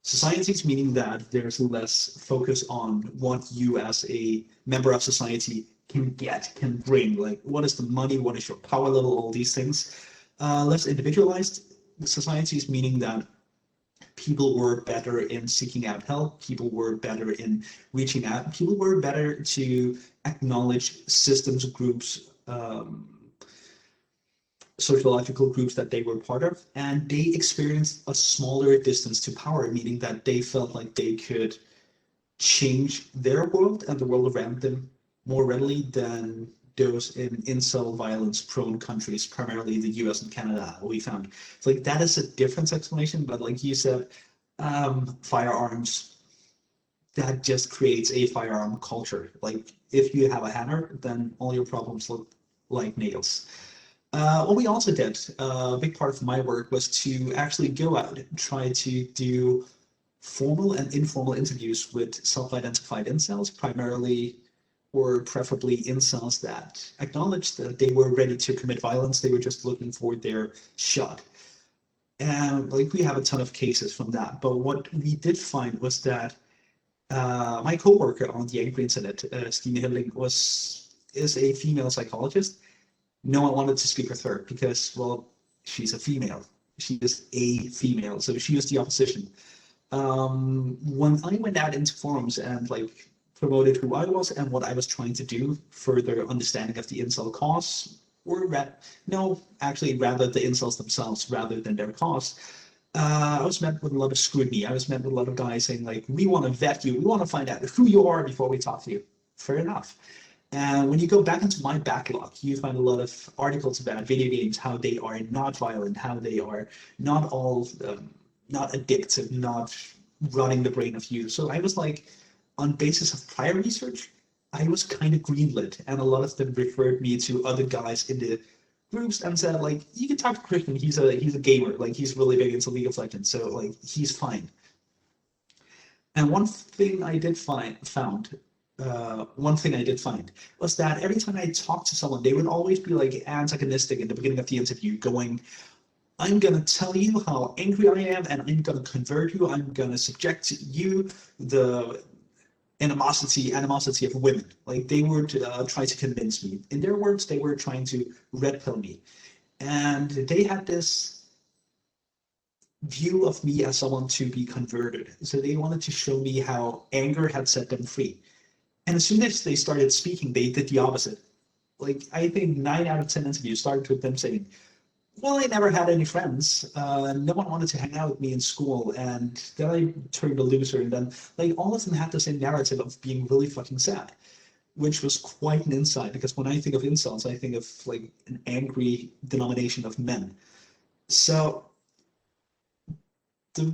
societies, meaning that there's less focus on what you as a member of society can bring, like what is the money, what is your power level, all these things. Less individualized societies, meaning that people were better in seeking out help, people were better in reaching out, people were better to acknowledge systems, groups, sociological groups that they were part of, and they experienced a smaller distance to power, meaning that they felt like they could change their world and the world around them more readily than those in incel violence prone countries, primarily the US and Canada. We found it's like that is a different explanation, but like you said, firearms, that just creates a firearm culture. Like if you have a hammer, then all your problems look like nails. What we also did, a big part of my work was to actually go out and try to do formal and informal interviews with self-identified incels, primarily or preferably incels that acknowledged that they were ready to commit violence. They were just looking for their shot. And like we have a ton of cases from that. But what we did find was that my coworker on the Angry Internet, Stine Hilding, is a female psychologist. No one wanted to speak with her because, well, she's a female. She is a female, so she was the opposition. When I went out into forums and like promoted who I was and what I was trying to do, further understanding of the incel cause, or rather the incels themselves rather than their cause, I was met with a lot of scrutiny. I was met with a lot of guys saying like, we want to vet you, we want to find out who you are before we talk to you. Fair enough. And when you go back into my backlog, you find a lot of articles about video games, how they are not violent, how they are not all not addictive, not running the brain of you. So I was like, on basis of prior research, I was kind of greenlit, and a lot of them referred me to other guys in the groups and said, like, you can talk to Christian. He's a gamer, like he's really big into League of Legends, so like he's fine. And one thing I did find was that every time I talked to someone, they would always be like antagonistic in the beginning of the interview, going, I'm going to tell you how angry I am, and I'm going to convert you. I'm going to subject you the animosity of women. Like they would try to convince me. In their words, they were trying to red pill me. And they had this view of me as someone to be converted. So they wanted to show me how anger had set them free. And as soon as they started speaking, they did the opposite. Like, I think 9 out of 10 interviews started with them saying, well, I never had any friends. No one wanted to hang out with me in school. And then I turned a loser. And then, like, all of them had the same narrative of being really fucking sad, which was quite an insight. Because when I think of incels, I think of, like, an angry denomination of men. So the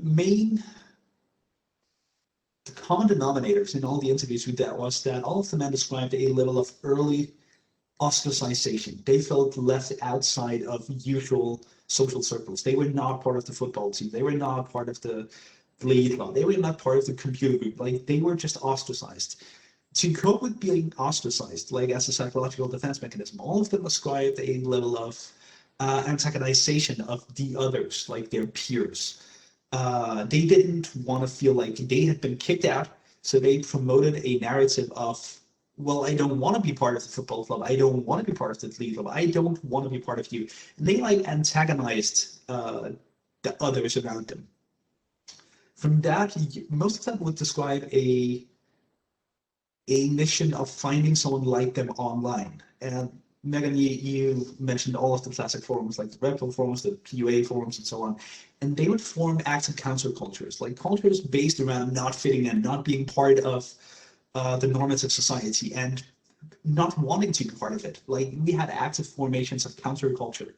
common denominators in all the interviews we did was that all of the men described a level of early ostracization. They felt left outside of usual social circles. They were not part of the football team. They were not part of the glee club. They were not part of the computer group. Like, they were just ostracized. To cope with being ostracized, like as a psychological defense mechanism, all of them ascribed a level of antagonization of the others, like their peers. They didn't want to feel like they had been kicked out, so they promoted a narrative of, well, I don't want to be part of the football club. I don't want to be part of the league club. I don't want to be part of you. And they like antagonized the others around them. From that, most of them would describe a mission of finding someone like them online. And Megan, you mentioned all of the classic forums, like the Red Pill forums, the PUA forums, and so on. And they would form active countercultures, like cultures based around not fitting in, not being part of the normative society, and not wanting to be part of it. Like, we had active formations of counterculture.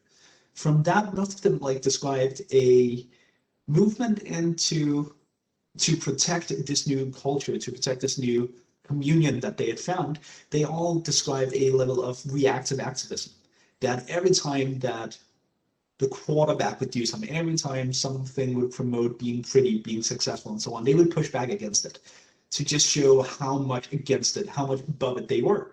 From that, most of them like described a movement to protect this new culture, to protect this new communion that they had found. They all described a level of reactive activism, that every time that the quarterback would do something, every time something would promote being pretty, being successful, and so on, they would push back against it to just show how much against it, how much above it they were.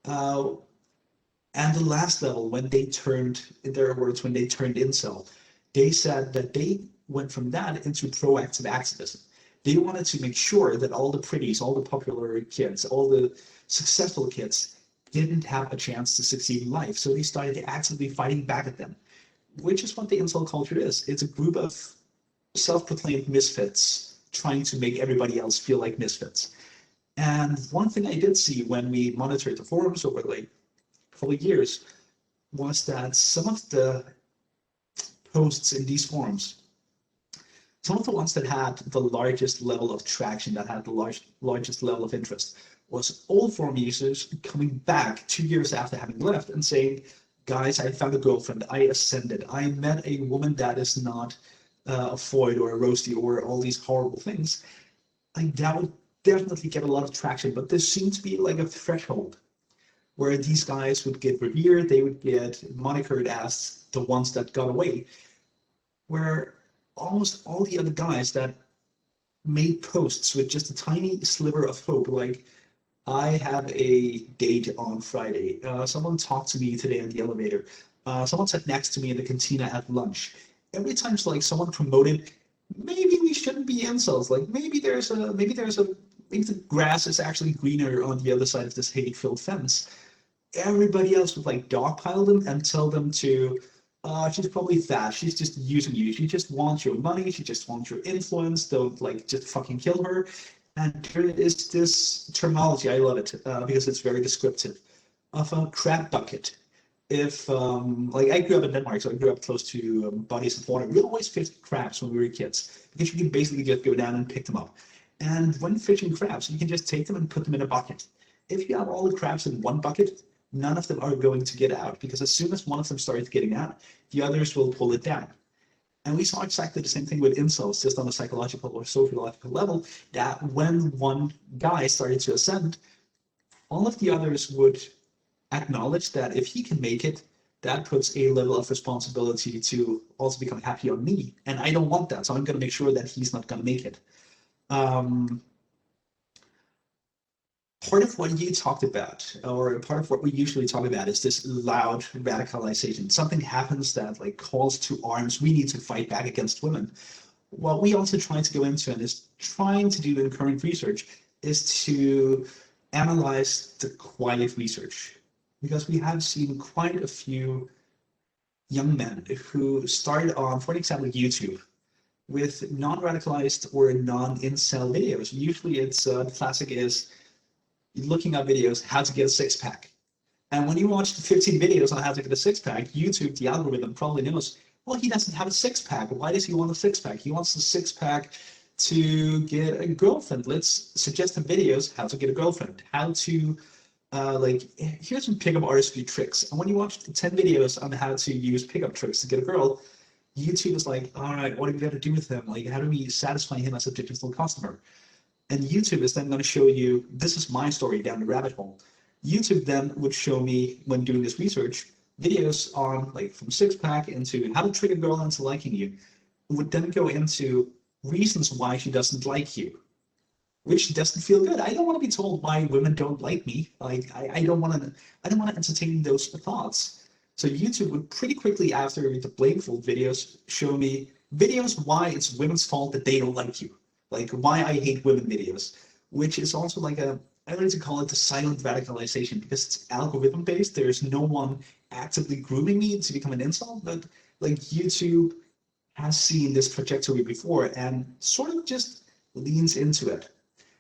And the last level, when they turned, in their words, when they turned incel, they said that they went from that into proactive activism. They wanted to make sure that all the pretties, all the popular kids, all the successful kids didn't have a chance to succeed in life. So they started actively fighting back at them, which is what the incel culture is. It's a group of self-proclaimed misfits trying to make everybody else feel like misfits. And one thing I did see when we monitored the forums over like a couple of years was that some of the posts in these forums, some of the ones that had the largest level of traction, that had the largest level of interest, was old forum users coming back 2 years after having left and saying, guys, I found a girlfriend, I ascended, I met a woman that is not a Freud or a Roasty or all these horrible things. Like, that would definitely get a lot of traction, but there seemed to be like a threshold where these guys would get revered, they would get monikered as the ones that got away, where almost all the other guys that made posts with just a tiny sliver of hope, like, I have a date on Friday, someone talked to me today in the elevator, someone sat next to me in the cantina at lunch. Every time like someone promoted, maybe we shouldn't be incels, like maybe the grass is actually greener on the other side of this hate-filled fence, everybody else would like dogpile them and tell them to, she's probably fat, she's just using you, she just wants your money, she just wants your influence, don't like just fucking kill her. And there is this terminology, I love it, because it's very descriptive, of a crab bucket. If, like, I grew up in Denmark, so I grew up close to bodies of water. We always fished crabs when we were kids, because you can basically just go down and pick them up. And when fishing crabs, you can just take them and put them in a bucket. If you have all the crabs in one bucket, none of them are going to get out, because as soon as one of them starts getting out, the others will pull it down. And we saw exactly the same thing with incels, just on a psychological or sociological level, that when one guy started to ascend, all of the others would acknowledge that if he can make it, that puts a level of responsibility to also become happy on me. And I don't want that, so I'm going to make sure that he's not going to make it. Part of what you talked about, or part of what we usually talk about, is this loud radicalization. Something happens that like calls to arms. We need to fight back against women. What we also try to go into, and is trying to do in current research, is to analyze the quiet research, because we have seen quite a few young men who started on, for example, YouTube, with non-radicalized or non-incel videos. Usually it's the classic is looking at videos, how to get a six-pack. And when you watch the 15 videos on how to get a six-pack, YouTube, the algorithm probably knows, well, he doesn't have a six-pack. Why does he want a six-pack? He wants a six-pack to get a girlfriend. Let's suggest him videos, how to get a girlfriend, how to, here's some pickup artistry tricks. And when you watch the 10 videos on how to use pickup tricks to get a girl, YouTube is like, all right, what do we got to do with him? Like, how do we satisfy him as a digital customer? And YouTube is then going to show you, this is my story down the rabbit hole. YouTube then would show me, when doing this research, videos on like from six-pack into how to trick a girl into liking you. Would then go into reasons why she doesn't like you, which doesn't feel good. I don't want to be told why women don't like me. Like I don't want to entertain those thoughts. So YouTube would pretty quickly, after the blameful videos, show me videos why it's women's fault that they don't like you. Like why I hate women videos, which is also like I like to call it the silent radicalization, because it's algorithm based. There's no one actively grooming me to become an incel, but like YouTube has seen this trajectory before and sort of just leans into it.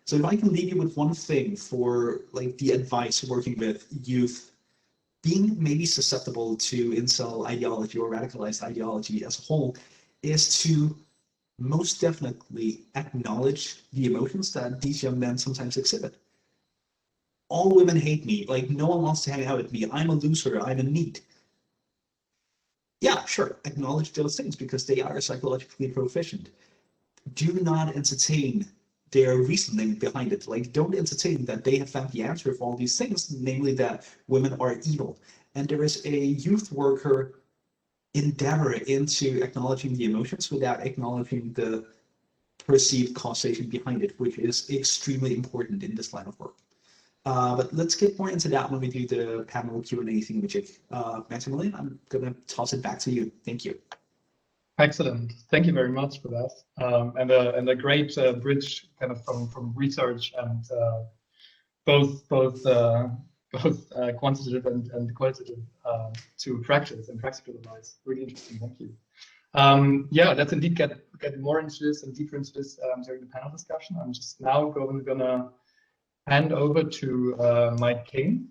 So if I can leave you with one thing for like the advice working with youth, being maybe susceptible to incel ideology or radicalized ideology as a whole, is to most definitely acknowledge the emotions that these young men sometimes exhibit. All women hate me. Like, no one wants to hang out with me. I'm a loser. I'm a NEET. Yeah, sure. Acknowledge those things because they are psychologically proficient. Do not entertain their reasoning behind it. Like, don't entertain that they have found the answer for all these things, namely that women are evil. And there is a youth worker endeavor into acknowledging the emotions without acknowledging the perceived causation behind it, which is extremely important in this line of work. But let's get more into that when we do the panel Q&A thing, Maximilian, I'm going to toss it back to you. Thank you. Excellent. Thank you very much for that. And a great bridge kind of from research and both quantitative and qualitative to practice and practical advice. Really interesting. Thank you. Yeah, let's indeed get more into this and deeper into this during the panel discussion. I'm just now gonna hand over to Mike King,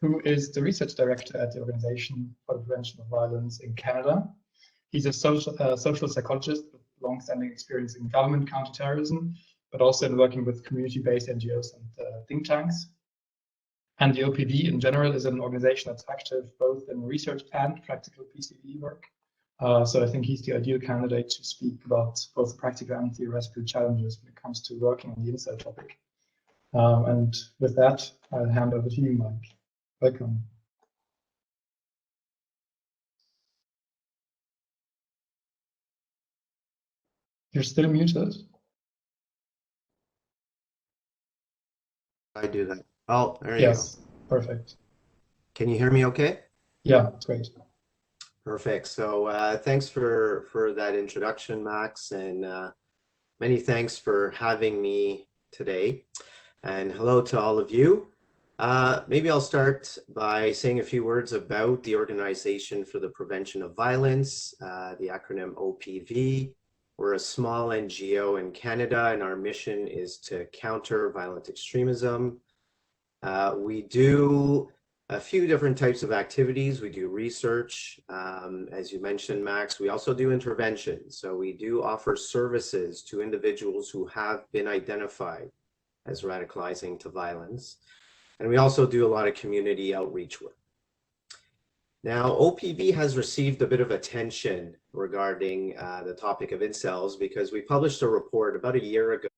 who is the research director at the Organization for the Prevention of Violence in Canada. He's a social psychologist with long-standing experience in government counterterrorism, but also in working with community-based NGOs and think tanks. And the OPV in general is an organization that's active both in research and practical PCV work. So I think he's the ideal candidate to speak about both practical and theoretical challenges when it comes to working on the incel topic. And with that, I'll hand over to you, Mike. Welcome. You're still muted. I do that. Oh, there you Yes, go. perfect. Can you hear me okay? Yeah, it's great. Perfect. So thanks for that introduction, Max, and many thanks for having me today. And hello to all of you. Maybe I'll start by saying a few words about the Organization for the Prevention of Violence, the acronym OPV. We're a small NGO in Canada, and our mission is to counter violent extremism. We do a few different types of activities. We do research, as you mentioned, Max. We also do intervention. So we do offer services to individuals who have been identified as radicalizing to violence. And we also do a lot of community outreach work. Now, OPV has received a bit of attention regarding the topic of incels because we published a report about a year ago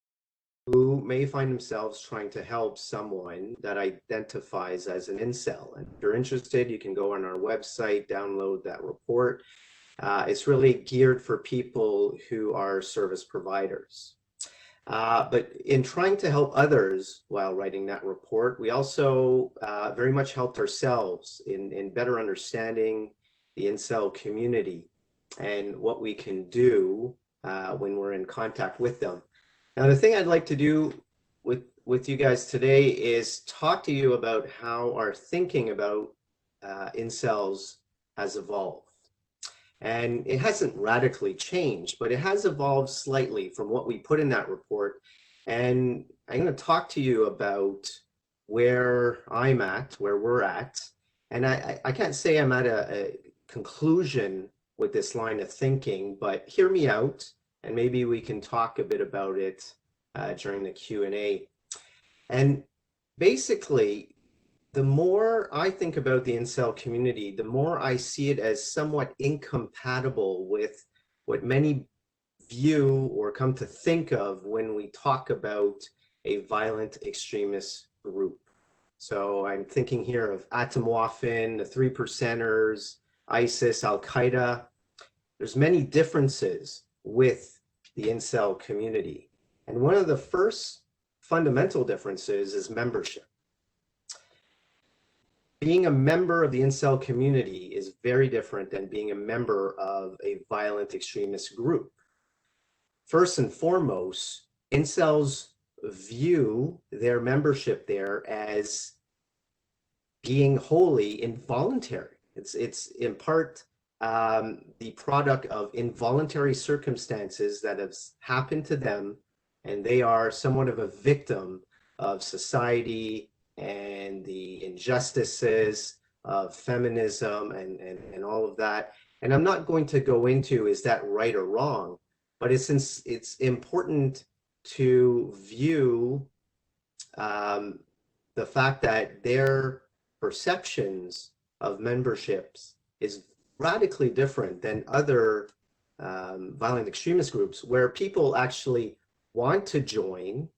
who may find themselves trying to help someone that identifies as an incel. And if you're interested, you can go on our website, download that report. It's really geared for people who are service providers. But in trying to help others while writing that report, we also very much helped ourselves in better understanding the incel community and what we can do when we're in contact with them. Now, the thing I'd like to do with you guys today is talk to you about how our thinking about incels has evolved. And it hasn't radically changed, but it has evolved slightly from what we put in that report. And I'm going to talk to you about where I'm at, where we're at. And I can't say I'm at a conclusion with this line of thinking, but hear me out, and maybe we can talk a bit about it during the Q&A. And basically, the more I think about the incel community, the more I see it as somewhat incompatible with what many view or come to think of when we talk about a violent extremist group. So I'm thinking here of Atom Waffen, the Three Percenters, ISIS, Al-Qaeda. There's many differences with the incel community. And one of the first fundamental differences is membership. Being a member of the incel community is very different than being a member of a violent extremist group. First and foremost, incels view their membership there as being wholly involuntary. It's in part the product of involuntary circumstances that have happened to them, and they are somewhat of a victim of society and the injustices of feminism and all of that. And I'm not going to go into is that right or wrong, but it's important to view the fact that their perceptions of memberships is radically different than other violent extremist groups where people actually want to join,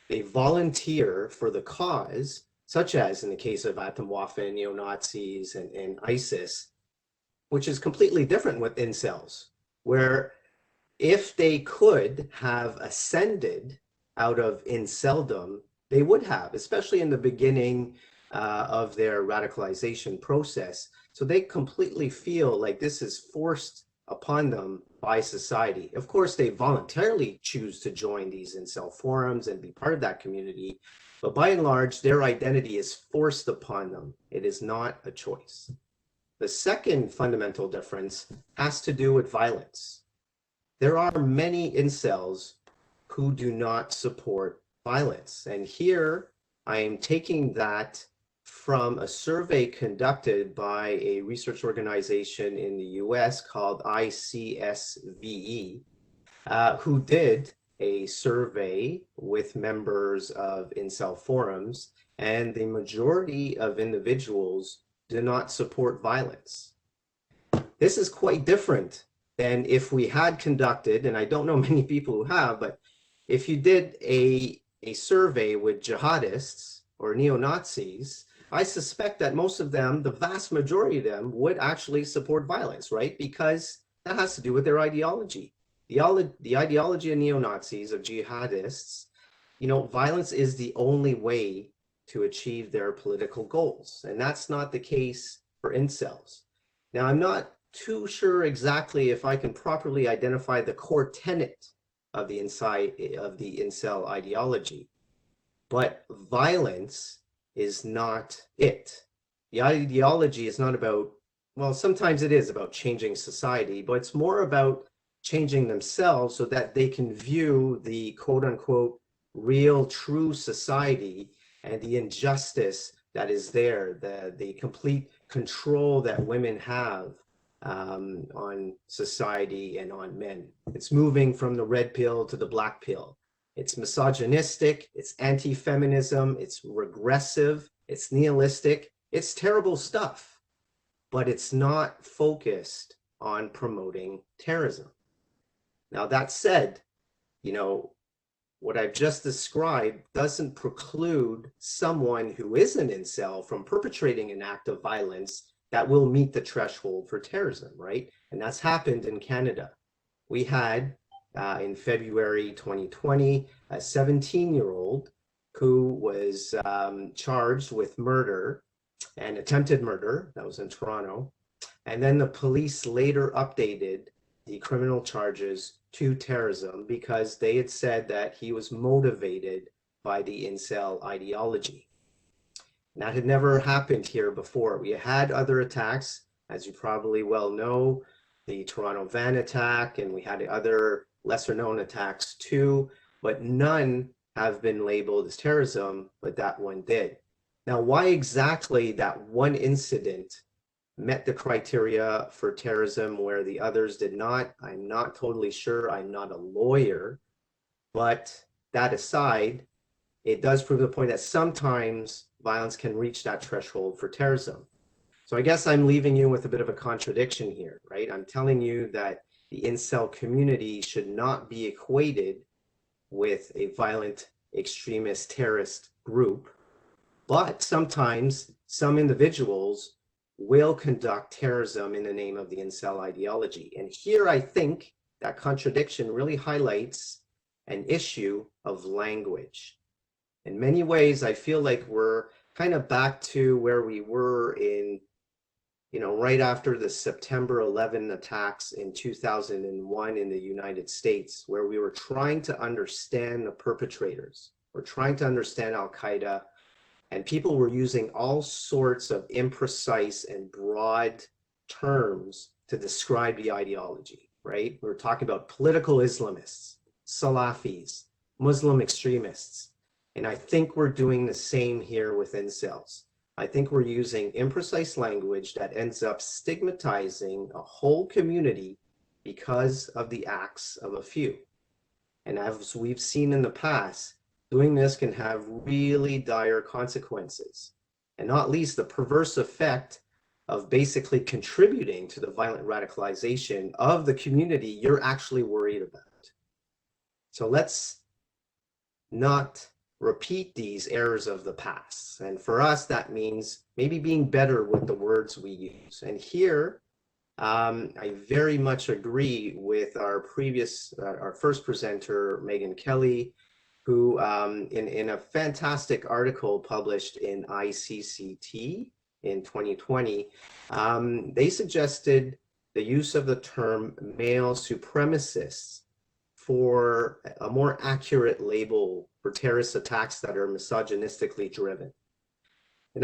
they volunteer for the cause, such as in the case of Atom Waffen, neo-Nazis, and ISIS, which is completely different with incels, where if they could have ascended out of inceldom, they would have, especially in the beginning of their radicalization process. So they completely feel like this is forced upon them by society. Of course, they voluntarily choose to join these incel forums and be part of that community, but by and large, their identity is forced upon them. It is not a choice. The second fundamental difference has to do with violence. There are many incels who do not support violence. And here I am taking that from a survey conducted by a research organization in the US called ICSVE, who did a survey with members of incel forums, and the majority of individuals do not support violence. This is quite different than if we had conducted, and I don't know many people who have, but if you did a survey with jihadists or neo-Nazis, I suspect that most of them, the vast majority of them, would actually support violence, right? Because that has to do with their ideology. The ideology of neo-Nazis, of jihadists, violence is the only way to achieve their political goals. And that's not the case for incels. Now, I'm not too sure exactly if I can properly identify the core tenet of the incel ideology, but violence is not it. The ideology is not about, well, sometimes it is about changing society, but it's more about changing themselves so that they can view the quote unquote real true society and the injustice that is there, the complete control that women have on society and on men. It's moving from the red pill to the black pill. It's misogynistic, it's anti-feminism, it's regressive, it's nihilistic, it's terrible stuff, but it's not focused on promoting terrorism. Now, that said, you know, what I've just described doesn't preclude someone who is an incel from perpetrating an act of violence that will meet the threshold for terrorism, right? And that's happened in Canada. We had in February 2020 a 17-year-old who was charged with murder and attempted murder. That was in Toronto. And then the police later updated the criminal charges to terrorism because they had said that he was motivated by the incel ideology. And that had never happened here before. We had other attacks, as you probably well know, the Toronto van attack, and we had other lesser known attacks too, but none have been labeled as terrorism, but that one did. Now, why exactly that one incident met the criteria for terrorism where the others did not, I'm not totally sure. I'm not a lawyer, but that aside, it does prove the point that sometimes violence can reach that threshold for terrorism. So I guess I'm leaving you with a bit of a contradiction here, right? I'm telling you that the incel community should not be equated with a violent extremist terrorist group, but sometimes some individuals will conduct terrorism in the name of the incel ideology. And here I think that contradiction really highlights an issue of language. In many ways, I feel like we're kind of back to where we were in, you know, right after the September 11 attacks in 2001 in the United States, where we were trying to understand the perpetrators. We're trying to understand Al-Qaeda, and people were using all sorts of imprecise and broad terms to describe the ideology, right? We were talking about political Islamists, Salafis, Muslim extremists. And I think we're doing the same here with incels. I think we're using imprecise language that ends up stigmatizing a whole community because of the acts of a few. And as we've seen in the past, doing this can have really dire consequences, and not least the perverse effect of basically contributing to the violent radicalization of the community you're actually worried about. So let's not repeat these errors of the past. And for us, that means maybe being better with the words we use. And here, I very much agree with our first presenter, Megan Kelly, who in a fantastic article published in ICCT in 2020, they suggested the use of the term male supremacists for a more accurate label for terrorist attacks that are misogynistically driven. And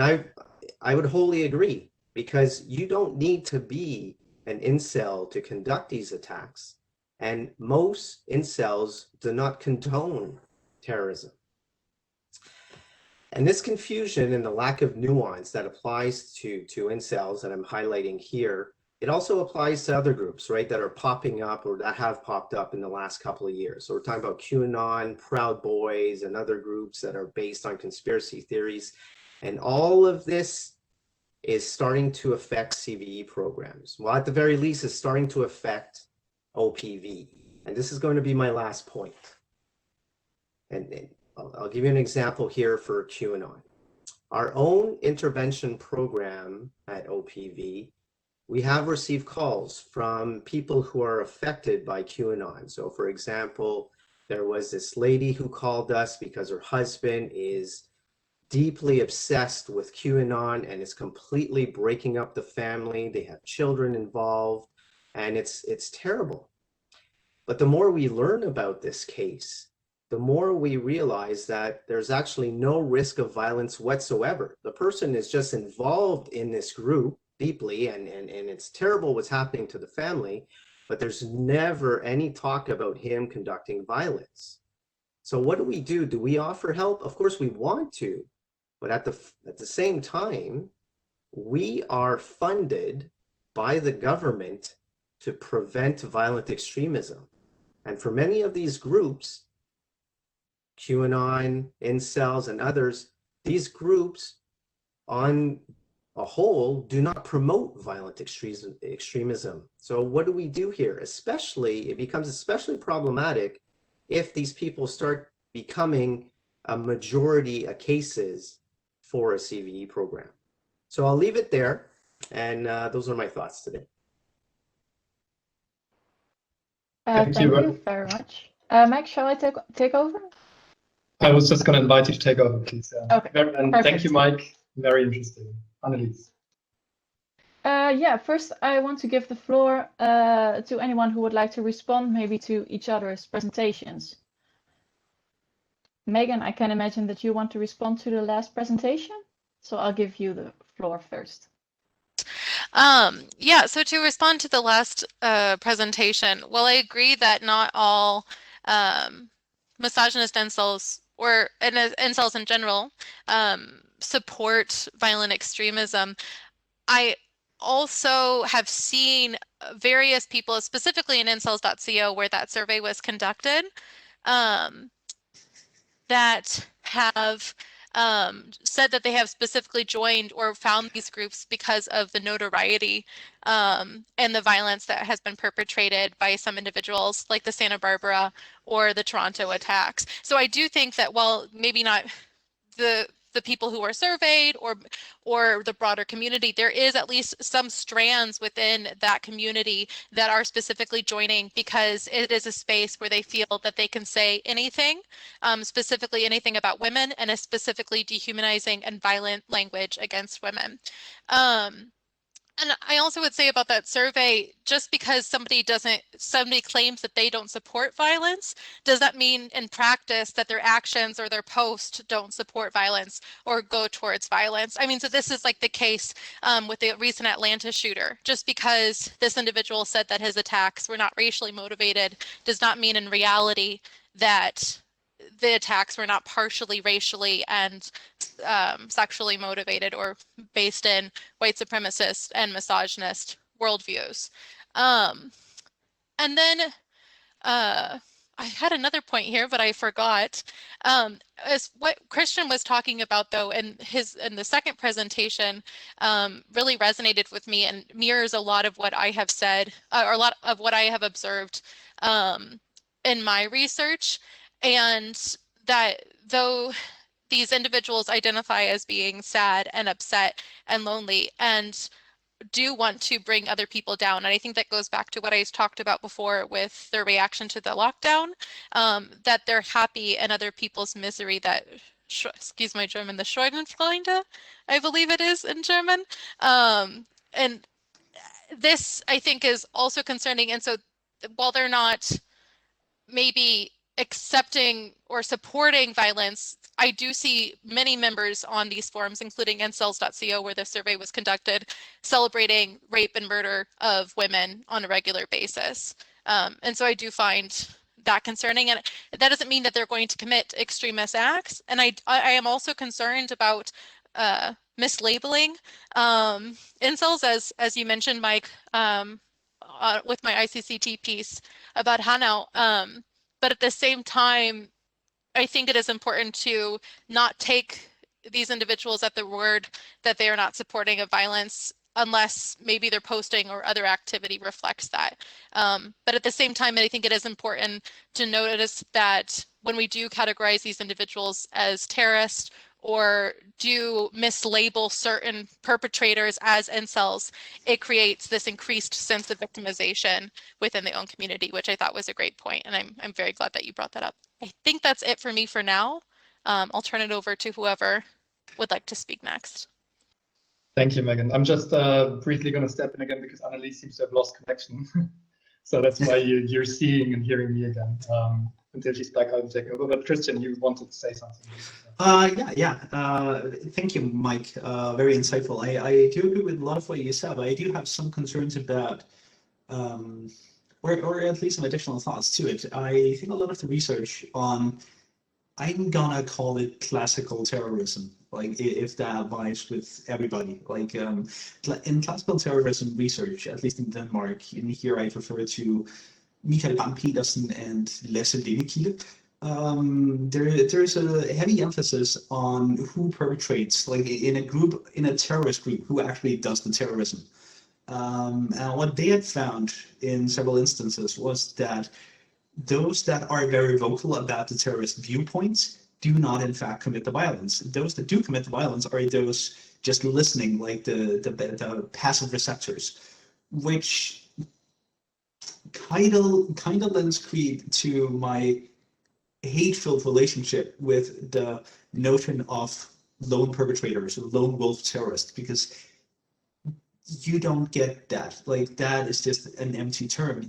I would wholly agree, because you don't need to be an incel to conduct these attacks. And most incels do not condone terrorism. And this confusion and the lack of nuance that applies to incels that I'm highlighting here, it also applies to other groups, right, that are popping up or that have popped up in the last couple of years. So we're talking about QAnon, Proud Boys, and other groups that are based on conspiracy theories. And all of this is starting to affect CVE programs. Well, at the very least, it's starting to affect OPV. And this is going to be my last point. And I'll give you an example here for QAnon. Our own intervention program at OPV, we have received calls from people who are affected by QAnon. So for example, there was this lady who called us because her husband is deeply obsessed with QAnon and is completely breaking up the family. They have children involved, and it's terrible. But the more we learn about this case, the more we realize that there's actually no risk of violence whatsoever. The person is just involved in this group deeply, and it's terrible what's happening to the family, but there's never any talk about him conducting violence. So what do? Do we offer help? Of course we want to, but at the same time, we are funded by the government to prevent violent extremism. And for many of these groups, QAnon, Incels, and others, these groups on a whole, do not promote violent extremism. So what do we do here? It becomes especially problematic if these people start becoming a majority of cases for a CVE program. So I'll leave it there, and those are my thoughts today. Thank Thank you. you very much. Max, shall I take over? I was just going to invite you to take over, please. Okay, And thank you, Mike. Very interesting. Annelies. Yeah, first I want to give the floor to anyone who would like to respond maybe to each other's presentations. Megan, I can imagine that you want to respond to the last presentation, so I'll give you the floor first. Yeah, so to respond to the last presentation, well, I agree that not all misogynist incels or incels in general support violent extremism. I also have seen various people, specifically in incels.co, where that survey was conducted, that have said that they have specifically joined or found these groups because of the notoriety and the violence that has been perpetrated by some individuals, like the Santa Barbara or the Toronto attacks. So I do think that while maybe not the people who are surveyed or the broader community, there is at least some strands within that community that are specifically joining because it is a space where they feel that they can say anything, specifically anything about women, and is specifically dehumanizing and violent language against women. And I also would say about that survey, just because somebody claims that they don't support violence, does that mean in practice that their actions or their post don't support violence or go towards violence? I mean, so this is like the case with the recent Atlanta shooter. Just because this individual said that his attacks were not racially motivated does not mean in reality that the attacks were not partially racially and sexually motivated or based in white supremacist and misogynist worldviews. And then I had another point here, but I forgot. As what Christian was talking about, though, in the second presentation, really resonated with me and mirrors a lot of what I have said, or a lot of what I have observed in my research, and that though these individuals identify as being sad and upset and lonely and do want to bring other people down. And I think that goes back to what I talked about before with their reaction to the lockdown, that they're happy in other people's misery, that, excuse my German, the Schadenfreude, I believe it is in German. And this, I think, is also concerning. And so while they're not maybe accepting or supporting violence, I do see many members on these forums, including incels.co, where the survey was conducted, celebrating rape and murder of women on a regular basis. And so I do find that concerning. And that doesn't mean that they're going to commit extremist acts. And I am also concerned about mislabeling incels, as you mentioned, Mike, with my ICCT piece about Hanau. But at the same time, I think it is important to not take these individuals at their word that they are not supporting of violence unless maybe their posting or other activity reflects that. But at the same time, I think it is important to notice that when we do categorize these individuals as terrorists or do mislabel certain perpetrators as incels, it creates this increased sense of victimization within the own community, which I thought was a great point, and I'm very glad that you brought that up. I think that's it for me for now. I'll turn it over to whoever would like to speak next. Thank you, Megan. I'm just briefly going to step in again because Annelies seems to have lost connection. So that's why you're seeing and hearing me again. Until she's back, I'll take over. But Christian, you wanted to say something. Thank you, Mike. Very insightful. I do agree with a lot of what you said, but I do have some concerns about, or at least some additional thoughts to it. I think a lot of the research on, I'm gonna call it classical terrorism, like if that vibes with everybody. Like in classical terrorism research, at least in Denmark, in here I refer to Michael Bang-Petersen and Lasse Linnekilde. there's a heavy emphasis on who perpetrates, like in a terrorist group, who actually does the terrorism. And what they had found in several instances was that those that are very vocal about the terrorist viewpoints do not, in fact, commit the violence. Those that do commit the violence are those just listening, like the passive receptors, which kind of lends creed to my hate-filled relationship with the notion of lone perpetrators, lone wolf terrorists, because you don't get that. Like, that is just an empty term.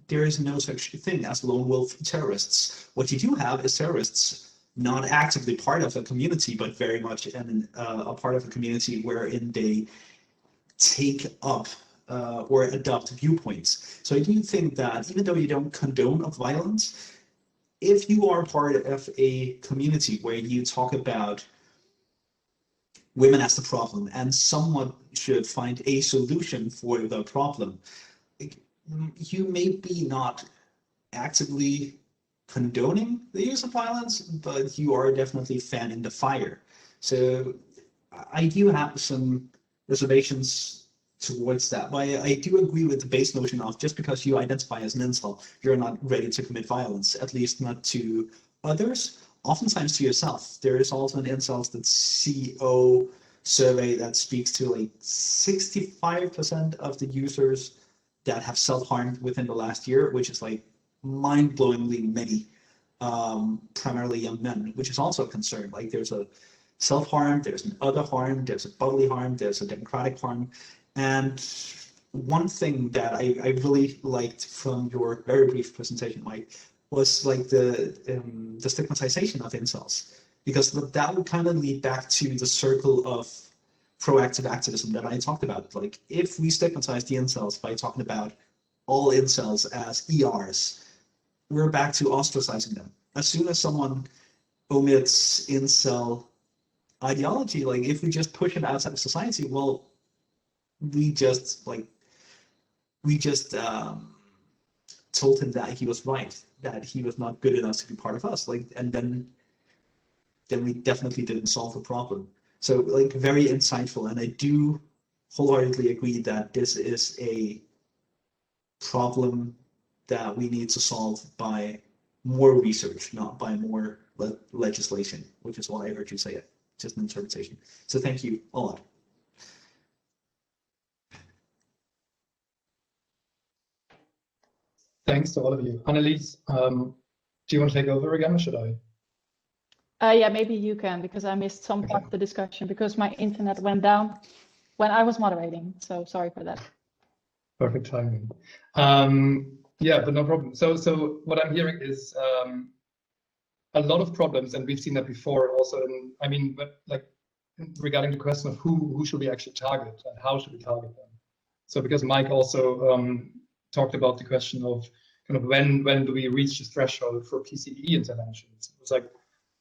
There is no such thing as lone wolf terrorists. What you do have is terrorists not actively part of a community, but very much a part of a community wherein they take up or adopt viewpoints. So I do think that even though you don't condone of violence, if you are part of a community where you talk about women as the problem and someone should find a solution for the problem, you may be not actively condoning the use of violence, but you are definitely fanning the fire. So I do have some reservations towards that. But I do agree with the base notion of just because you identify as an incel, you're not ready to commit violence, at least not to others, oftentimes to yourself. There is also an Incels.co survey that speaks to like 65% of the users that have self-harmed within the last year, which is like mind-blowingly many, primarily young men, which is also a concern. Like, there's a self-harm, there's an other harm, there's a bodily harm, there's a democratic harm. And one thing that I really liked from your very brief presentation, Mike, was like the stigmatization of incels, because that would kind of lead back to the circle of proactive activism that I talked about. Like, if we stigmatize the incels by talking about all incels as ERs, we're back to ostracizing them. As soon as someone omits incel ideology, like if we just push it outside of society, well, we just told him that he was right, that he was not good enough to be part of us. Like, and then we definitely didn't solve the problem. So, like, very insightful, and I do wholeheartedly agree that this is a problem that we need to solve by more research, not by more legislation, which is why I heard you say it, just an interpretation. So thank you a lot. Thanks to all of you. Annelies, do you want to take over again, or should I? Yeah, maybe you can, because I missed some part of the discussion because my internet went down when I was moderating. So sorry for that. Perfect timing. Yeah, but no problem. So what I'm hearing is a lot of problems, and we've seen that before also. I mean, but like regarding the question of who should we actually target and how should we target them. So because Mike also talked about the question of kind of when do we reach the threshold for PCVE interventions? It's like,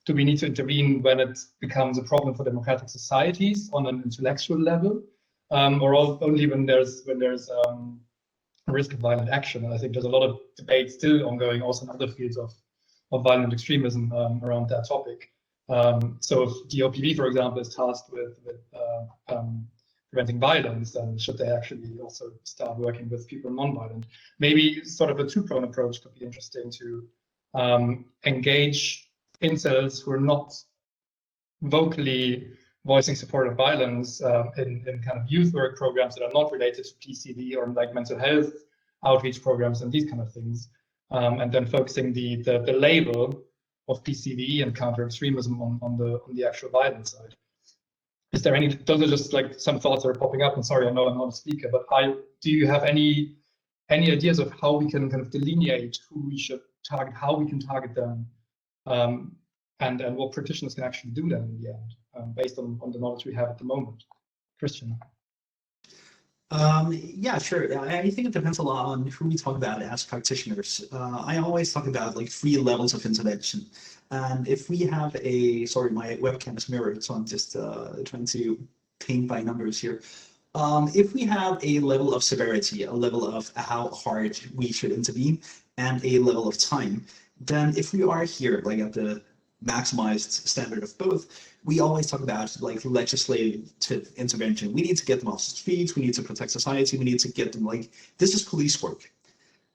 do we need to intervene when it becomes a problem for democratic societies on an intellectual level, or only when there's a risk of violent action? And I think there's a lot of debate still ongoing also in other fields of violent extremism around that topic. So if DOPV, for example, is tasked with preventing violence, then should they actually also start working with people non-violent? Maybe sort of a two-pronged approach could be interesting to engage incels who are not vocally voicing support of violence in kind of youth work programs that are not related to PCV or like mental health outreach programs and these kind of things, and then focusing the label of PCV and counter extremism on the actual violence side. Is there any? Those are just like some thoughts that are popping up. And sorry, I know I'm not a speaker, but do you have any ideas of how we can kind of delineate who we should target, how we can target them, and what practitioners can actually do then in the end, based on the knowledge we have at the moment? Christian. Yeah, sure. I think it depends a lot on who we talk about as practitioners. I always talk about like 3 levels of intervention. And if we have sorry, my webcam is mirrored, so I'm just trying to paint by numbers here. If we have a level of severity, a level of how hard we should intervene, and a level of time, then if we are here like at the maximized standard of both, we always talk about like legislative intervention. We need to get them off the streets, we need to protect society, we need to get them like, this is police work.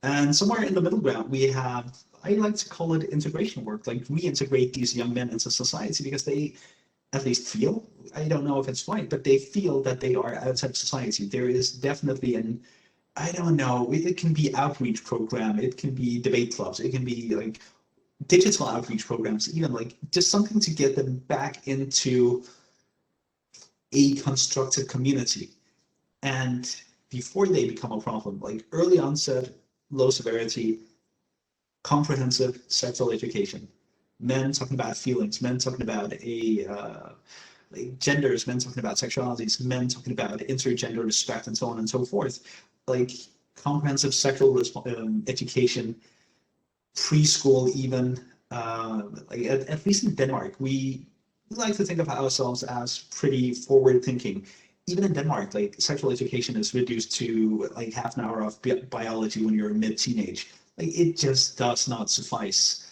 And somewhere in the middle ground, we have, I like to call it integration work, like reintegrate these young men into society because they at least feel, I don't know if it's right, but they feel that they are outside of society. There is definitely an, I don't know, it can be outreach program, it can be debate clubs, it can be like digital outreach programs, even like just something to get them back into a constructive community. And before they become a problem, like early onset, low severity, comprehensive sexual education, men talking about feelings, men talking about like genders, men talking about sexualities, men talking about intergender respect, and so on and so forth. Like comprehensive sexual education, preschool even, like at least in Denmark, we like to think of ourselves as pretty forward thinking. Even in Denmark, like sexual education is reduced to like half an hour of biology when you're mid-teenage. Like it just does not suffice.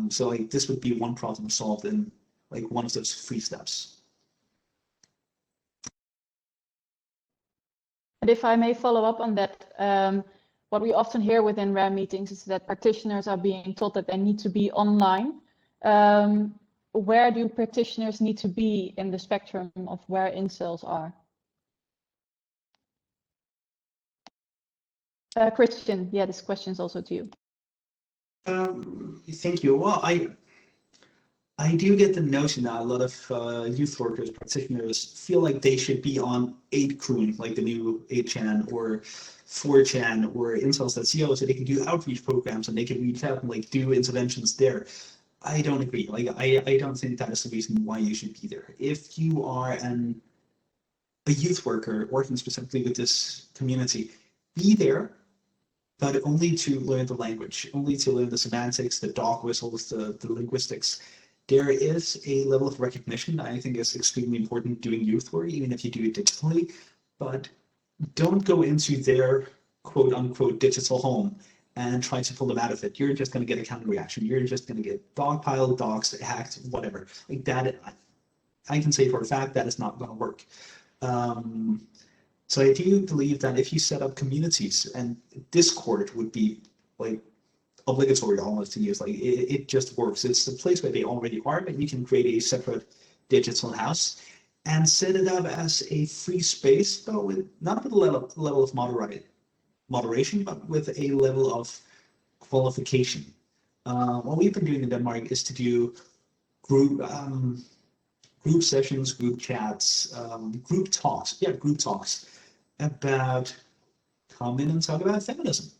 So like this would be one problem solved in like one of those 3 steps. And if I may follow up on that, what we often hear within RAM meetings is that practitioners are being told that they need to be online. Where do practitioners need to be in the spectrum of where incels are? Christian, yeah, this question is also to you. Thank you. Well, I do get the notion that a lot of youth workers, practitioners, feel like they should be on 8kun, like the new 8chan or 4chan or Incels.co, so they can do outreach programs and they can reach out and like do interventions there. I don't agree. Like I don't think that is the reason why you should be there. If you are a youth worker working specifically with this community, be there, but only to learn the language, only to learn the semantics, the dog whistles, the linguistics. There is a level of recognition that I think is extremely important doing youth work, even if you do it digitally, but don't go into their quote unquote digital home and try to pull them out of it. You're just going to get a counter reaction. You're just going to get dogpiled, dogs hacked, whatever. Like that, I can say for a fact that is not going to work. So I do believe that if you set up communities, and Discord would be like obligatory almost to use, like it just works. It's the place where they already are, but you can create a separate digital house and set it up as a free space, but with not with a level of moderation, but with a level of qualification. What we've been doing in Denmark is to do group group sessions, group chats, group talks. Yeah, group talks about come in and talk about feminism.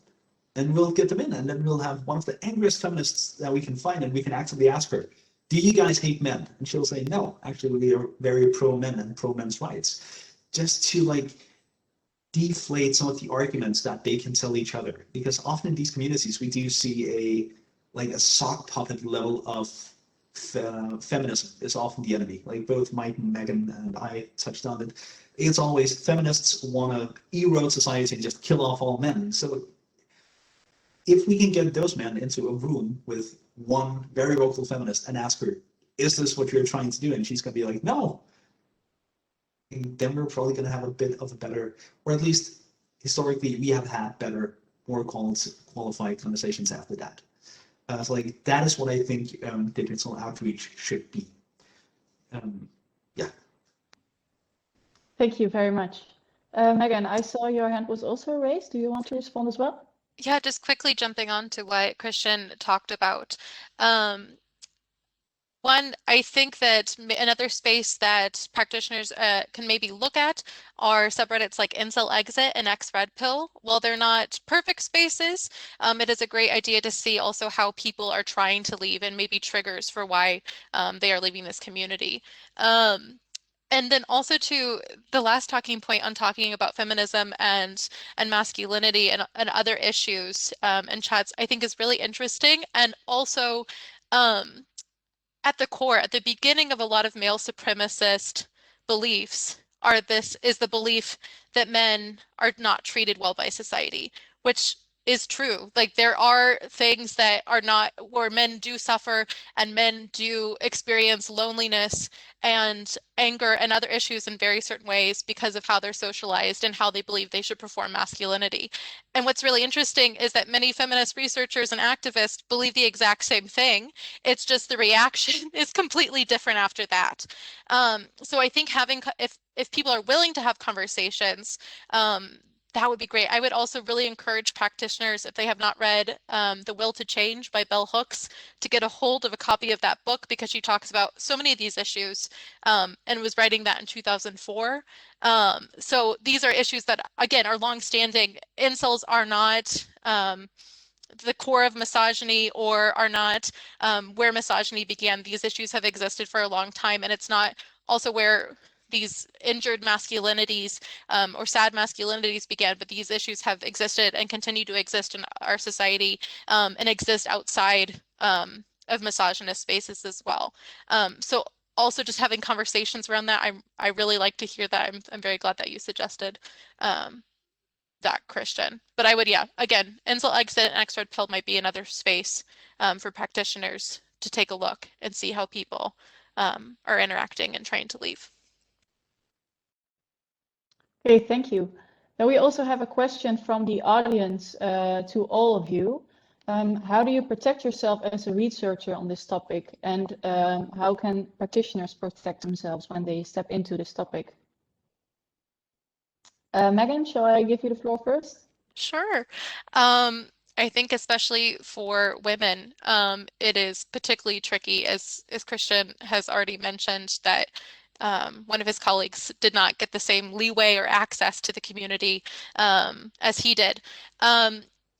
And we'll get them in, and then we'll have one of the angriest feminists that we can find, and we can actively ask her, do you guys hate men? And she'll say, no, actually we are very pro men and pro men's rights. Just to like deflate some of the arguments that they can tell each other. Because often in these communities, we do see a sock puppet level of feminism is often the enemy. Like both Mike and Megan and I touched on it. It's always feminists want to erode society and just kill off all men. So if we can get those men into a room with one very vocal feminist and ask her, is this what you're trying to do? And she's going to be like, no. And then we're probably going to have a bit of a better, or at least historically, we have had better, more qualified conversations after that. So like that is what I think digital outreach should be. Yeah. Thank you very much. Megan, I saw your hand was also raised. Do you want to respond as well? Yeah, just quickly jumping on to what Christian talked about. One, I think that another space that practitioners can maybe look at are subreddits like Incel Exit and X Red Pill. While they're not perfect spaces, it is a great idea to see also how people are trying to leave and maybe triggers for why they are leaving this community. And then also to the last talking point on talking about feminism and masculinity and other issues and chats, I think is really interesting. And also at the core, at the beginning of a lot of male supremacist beliefs is the belief that men are not treated well by society, which is true. Like there are things that are not where men do suffer and men do experience loneliness and anger and other issues in very certain ways because of how they're socialized and how they believe they should perform masculinity. And what's really interesting is that many feminist researchers and activists believe the exact same thing. It's just the reaction is completely different after that. So I think if people are willing to have conversations, that would be great. I would also really encourage practitioners, if they have not read The Will to Change by Bell Hooks, to get a hold of a copy of that book because she talks about so many of these issues and was writing that in 2004. So these are issues that, again, are longstanding. Incels are not the core of misogyny or are not where misogyny began. These issues have existed for a long time, and it's not also where these injured masculinities or sad masculinities began, but these issues have existed and continue to exist in our society and exist outside of misogynist spaces as well. So also just having conversations around that, I really like to hear that. I'm very glad that you suggested that, Christian. But I would, yeah, again, Incel Exit and X-Red Pill might be another space for practitioners to take a look and see how people are interacting and trying to leave. Okay, thank you. Now we also have a question from the audience to all of you. How do you protect yourself as a researcher on this topic, and how can practitioners protect themselves when they step into this topic? Megan, shall I give you the floor first? Sure. I think especially for women, it is particularly tricky, as Christian has already mentioned, that one of his colleagues did not get the same leeway or access to the community as he did.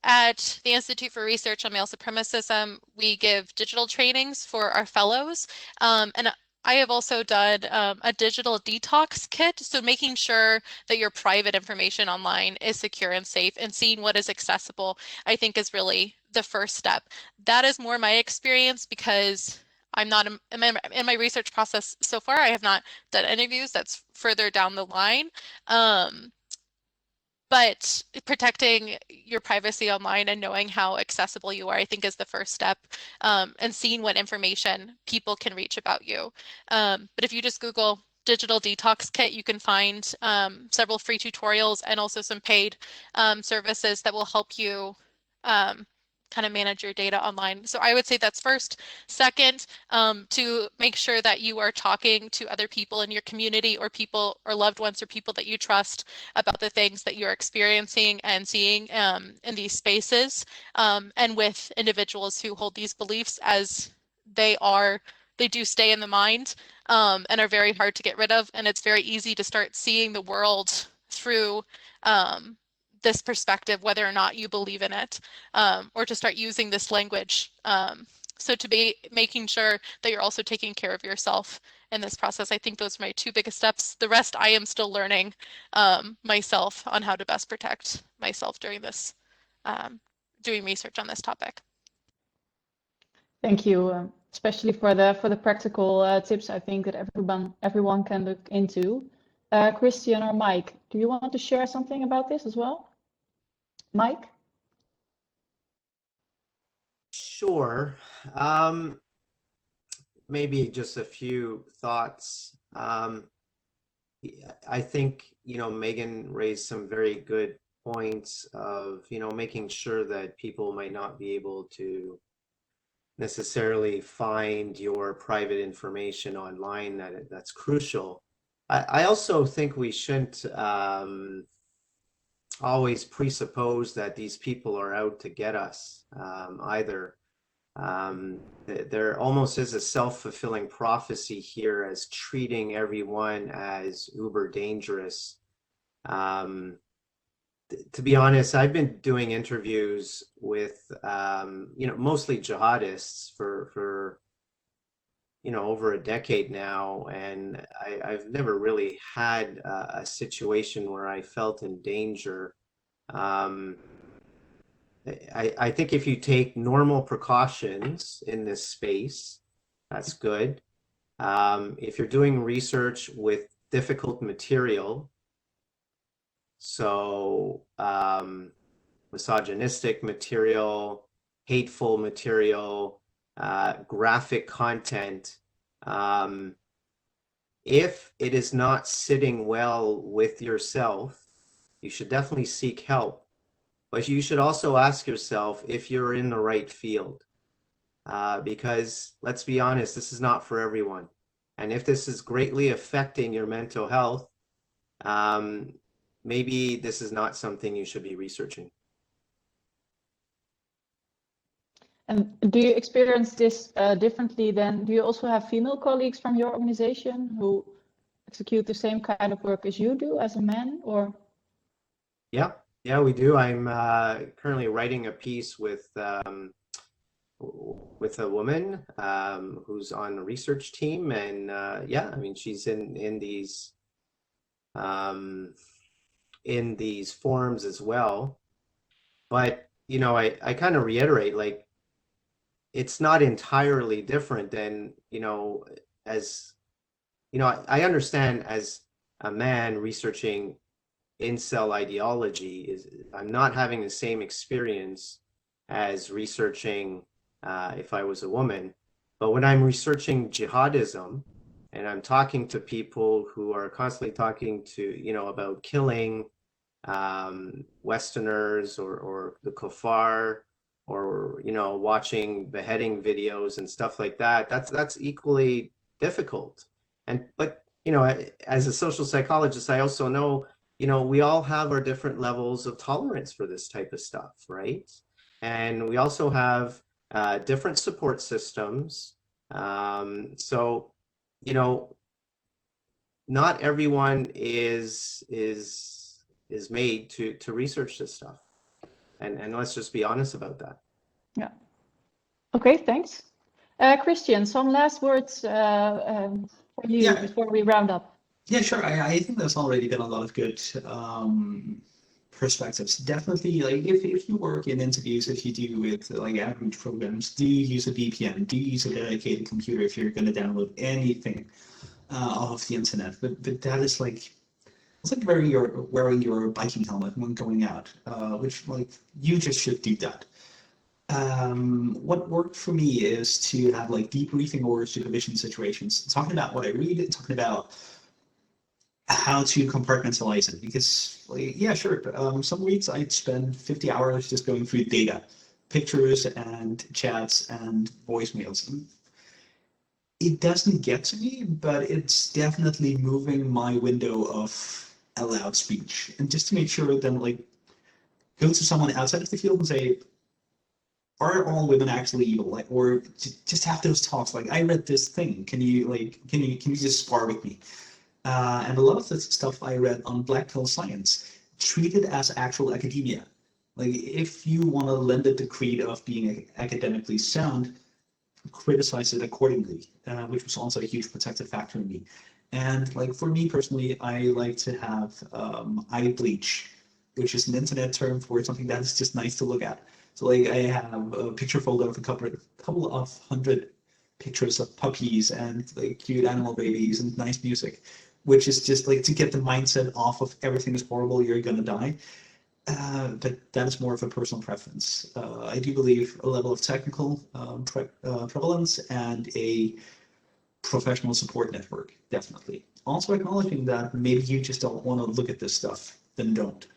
At the Institute for Research on Male Supremacism, we give digital trainings for our fellows, and I have also done a digital detox kit, so making sure that your private information online is secure and safe, and seeing what is accessible, I think is really the first step. That is more my experience because I'm not in my research process so far. I have not done interviews. That's further down the line. But protecting your privacy online and knowing how accessible you are, I think, is the first step, and seeing what information people can reach about you. But if you just Google digital detox kit, you can find several free tutorials and also some paid services that will help you kind of manage your data online. So I would say that's first. Second, to make sure that you are talking to other people in your community or people or loved ones or people that you trust about the things that you're experiencing and seeing in these spaces, and with individuals who hold these beliefs, as they do stay in the mind and are very hard to get rid of. And it's very easy to start seeing the world through this perspective, whether or not you believe in it, or to start using this language. So to be making sure that you're also taking care of yourself in this process. I think those are my two biggest steps. The rest I am still learning myself on how to best protect myself during this, doing research on this topic. Thank you, especially for the practical tips. I think that everyone can look into. Christian or Mike, do you want to share something about this as well? Mike? Sure. Maybe just a few thoughts. I think, Megan raised some very good points of, making sure that people might not be able to necessarily find your private information online. That's crucial. I also think we shouldn't always presuppose that these people are out to get us either. There almost is a self-fulfilling prophecy here as treating everyone as uber dangerous. To be honest, I've been doing interviews with, mostly jihadists for over a decade now, and I've never really had a situation where I felt in danger. I think if you take normal precautions in this space, that's good. If you're doing research with difficult material, so misogynistic material, hateful material, graphic content, if it is not sitting well with yourself, you should definitely seek help. But you should also ask yourself if you're in the right field. Because let's be honest, this is not for everyone. And if this is greatly affecting your mental health, maybe this is not something you should be researching. And do you experience this differently then? Do you also have female colleagues from your organization who execute the same kind of work as you do as a man, or? Yeah, we do. I'm currently writing a piece with a woman who's on the research team, and yeah, I mean, she's in these forums as well. But you know, I kind of reiterate, like, it's not entirely different than, you know, as you know, I understand as a man researching incel ideology is I'm not having the same experience as researching if I was a woman. But when I'm researching jihadism and I'm talking to people who are constantly talking to, you know, about killing Westerners or the kuffar, or, you know, watching beheading videos and stuff like that, that's equally difficult. But you know, as a social psychologist, I also know, you know, we all have our different levels of tolerance for this type of stuff, right? And we also have different support systems. So, you know, not everyone is made to research this stuff, and let's just be honest about that. Yeah. Okay, thanks. Christian, some last words for you before we round up. Yeah, sure. I think there's already been a lot of good perspectives. Definitely, like if you work in interviews, if you do with like outreach programs, do you use a VPN? Do you use a dedicated computer if you're going to download anything off the internet? But that is like, it's like wearing your biking helmet when going out, which like you just should do that. What worked for me is to have like debriefing or supervision situations, talking about what I read, talking about how to compartmentalize it, because like, yeah, sure, some weeks I'd spend 50 hours just going through data, pictures and chats and voicemails. And it doesn't get to me, but it's definitely moving my window of allowed speech. And just to make sure, then like go to someone outside of the field and say, are all women actually evil? Like, or just have those talks. Like, I read this thing. Can you just spar with me? And a lot of the stuff I read on black pill science, treat it as actual academia. Like, if you want to lend it the creed of being academically sound, criticize it accordingly, which was also a huge protective factor in me. And like for me personally, I like to have eye bleach, which is an internet term for something that is just nice to look at. So like I have a picture folder of a couple of hundred pictures of puppies and like cute animal babies and nice music, which is just like to get the mindset off of everything is horrible, you're gonna die. But that is more of a personal preference. I do believe a level of technical prevalence and a professional support network, definitely. Also acknowledging that maybe you just don't want to look at this stuff, then don't.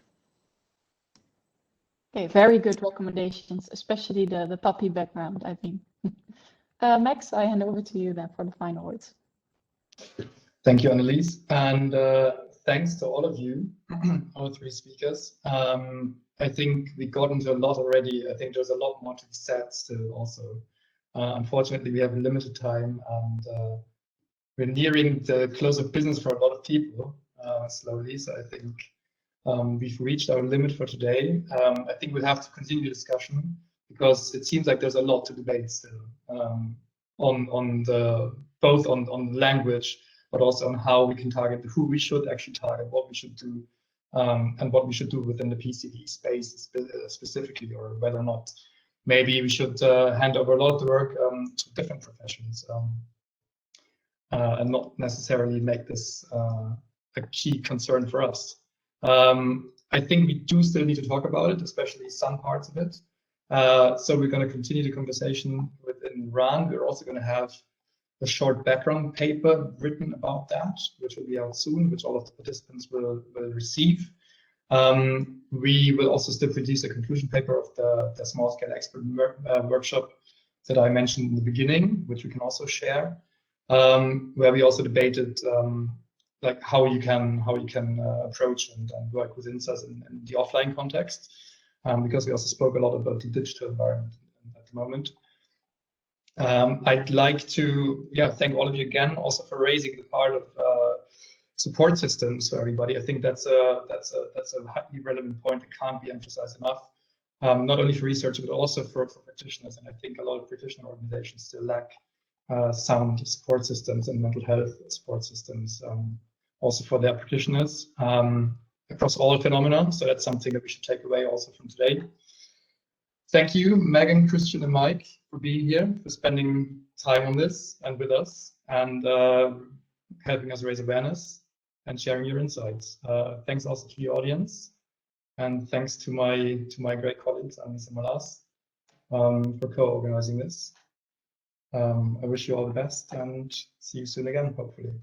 Okay, very good recommendations, especially the puppy background, I think. Max, I hand over to you then for the final words. Thank you, Annelies, and thanks to all of you, all three speakers. I think we got into a lot already. I think there's a lot more to be said still also. Unfortunately, we have limited time, and we're nearing the close of business for a lot of people slowly. So I think we've reached our limit for today. I think we'll have to continue the discussion because it seems like there's a lot to debate still both on language, but also on how we can target, who we should actually target, what we should do, and what we should do within the PCV space specifically, or whether or not maybe we should hand over a lot of the work to different professions and not necessarily make this a key concern for us. I think we do still need to talk about it, especially some parts of it. So we're going to continue the conversation within RAN. We're also going to have a short background paper written about that, which will be out soon, which all of the participants will receive. We will also still produce a conclusion paper of the small-scale expert workshop that I mentioned in the beginning, which we can also share, where we also debated like how you can approach and work with incels in the offline context, because we also spoke a lot about the digital environment at the moment. I'd like to thank all of you again also for raising the part of support systems for everybody. I think that's a highly relevant point that can't be emphasized enough, not only for researchers but also for practitioners. And I think a lot of practitioner organizations still lack sound support systems and mental health support systems, also for their practitioners across all phenomena. So that's something that we should take away also from today. Thank you, Megan, Christian, and Mike, for being here, for spending time on this and with us, and helping us raise awareness and sharing your insights. Thanks also to the audience, and thanks to my great colleagues, Anis and Malas, for co-organizing this. I wish you all the best, and see you soon again, hopefully.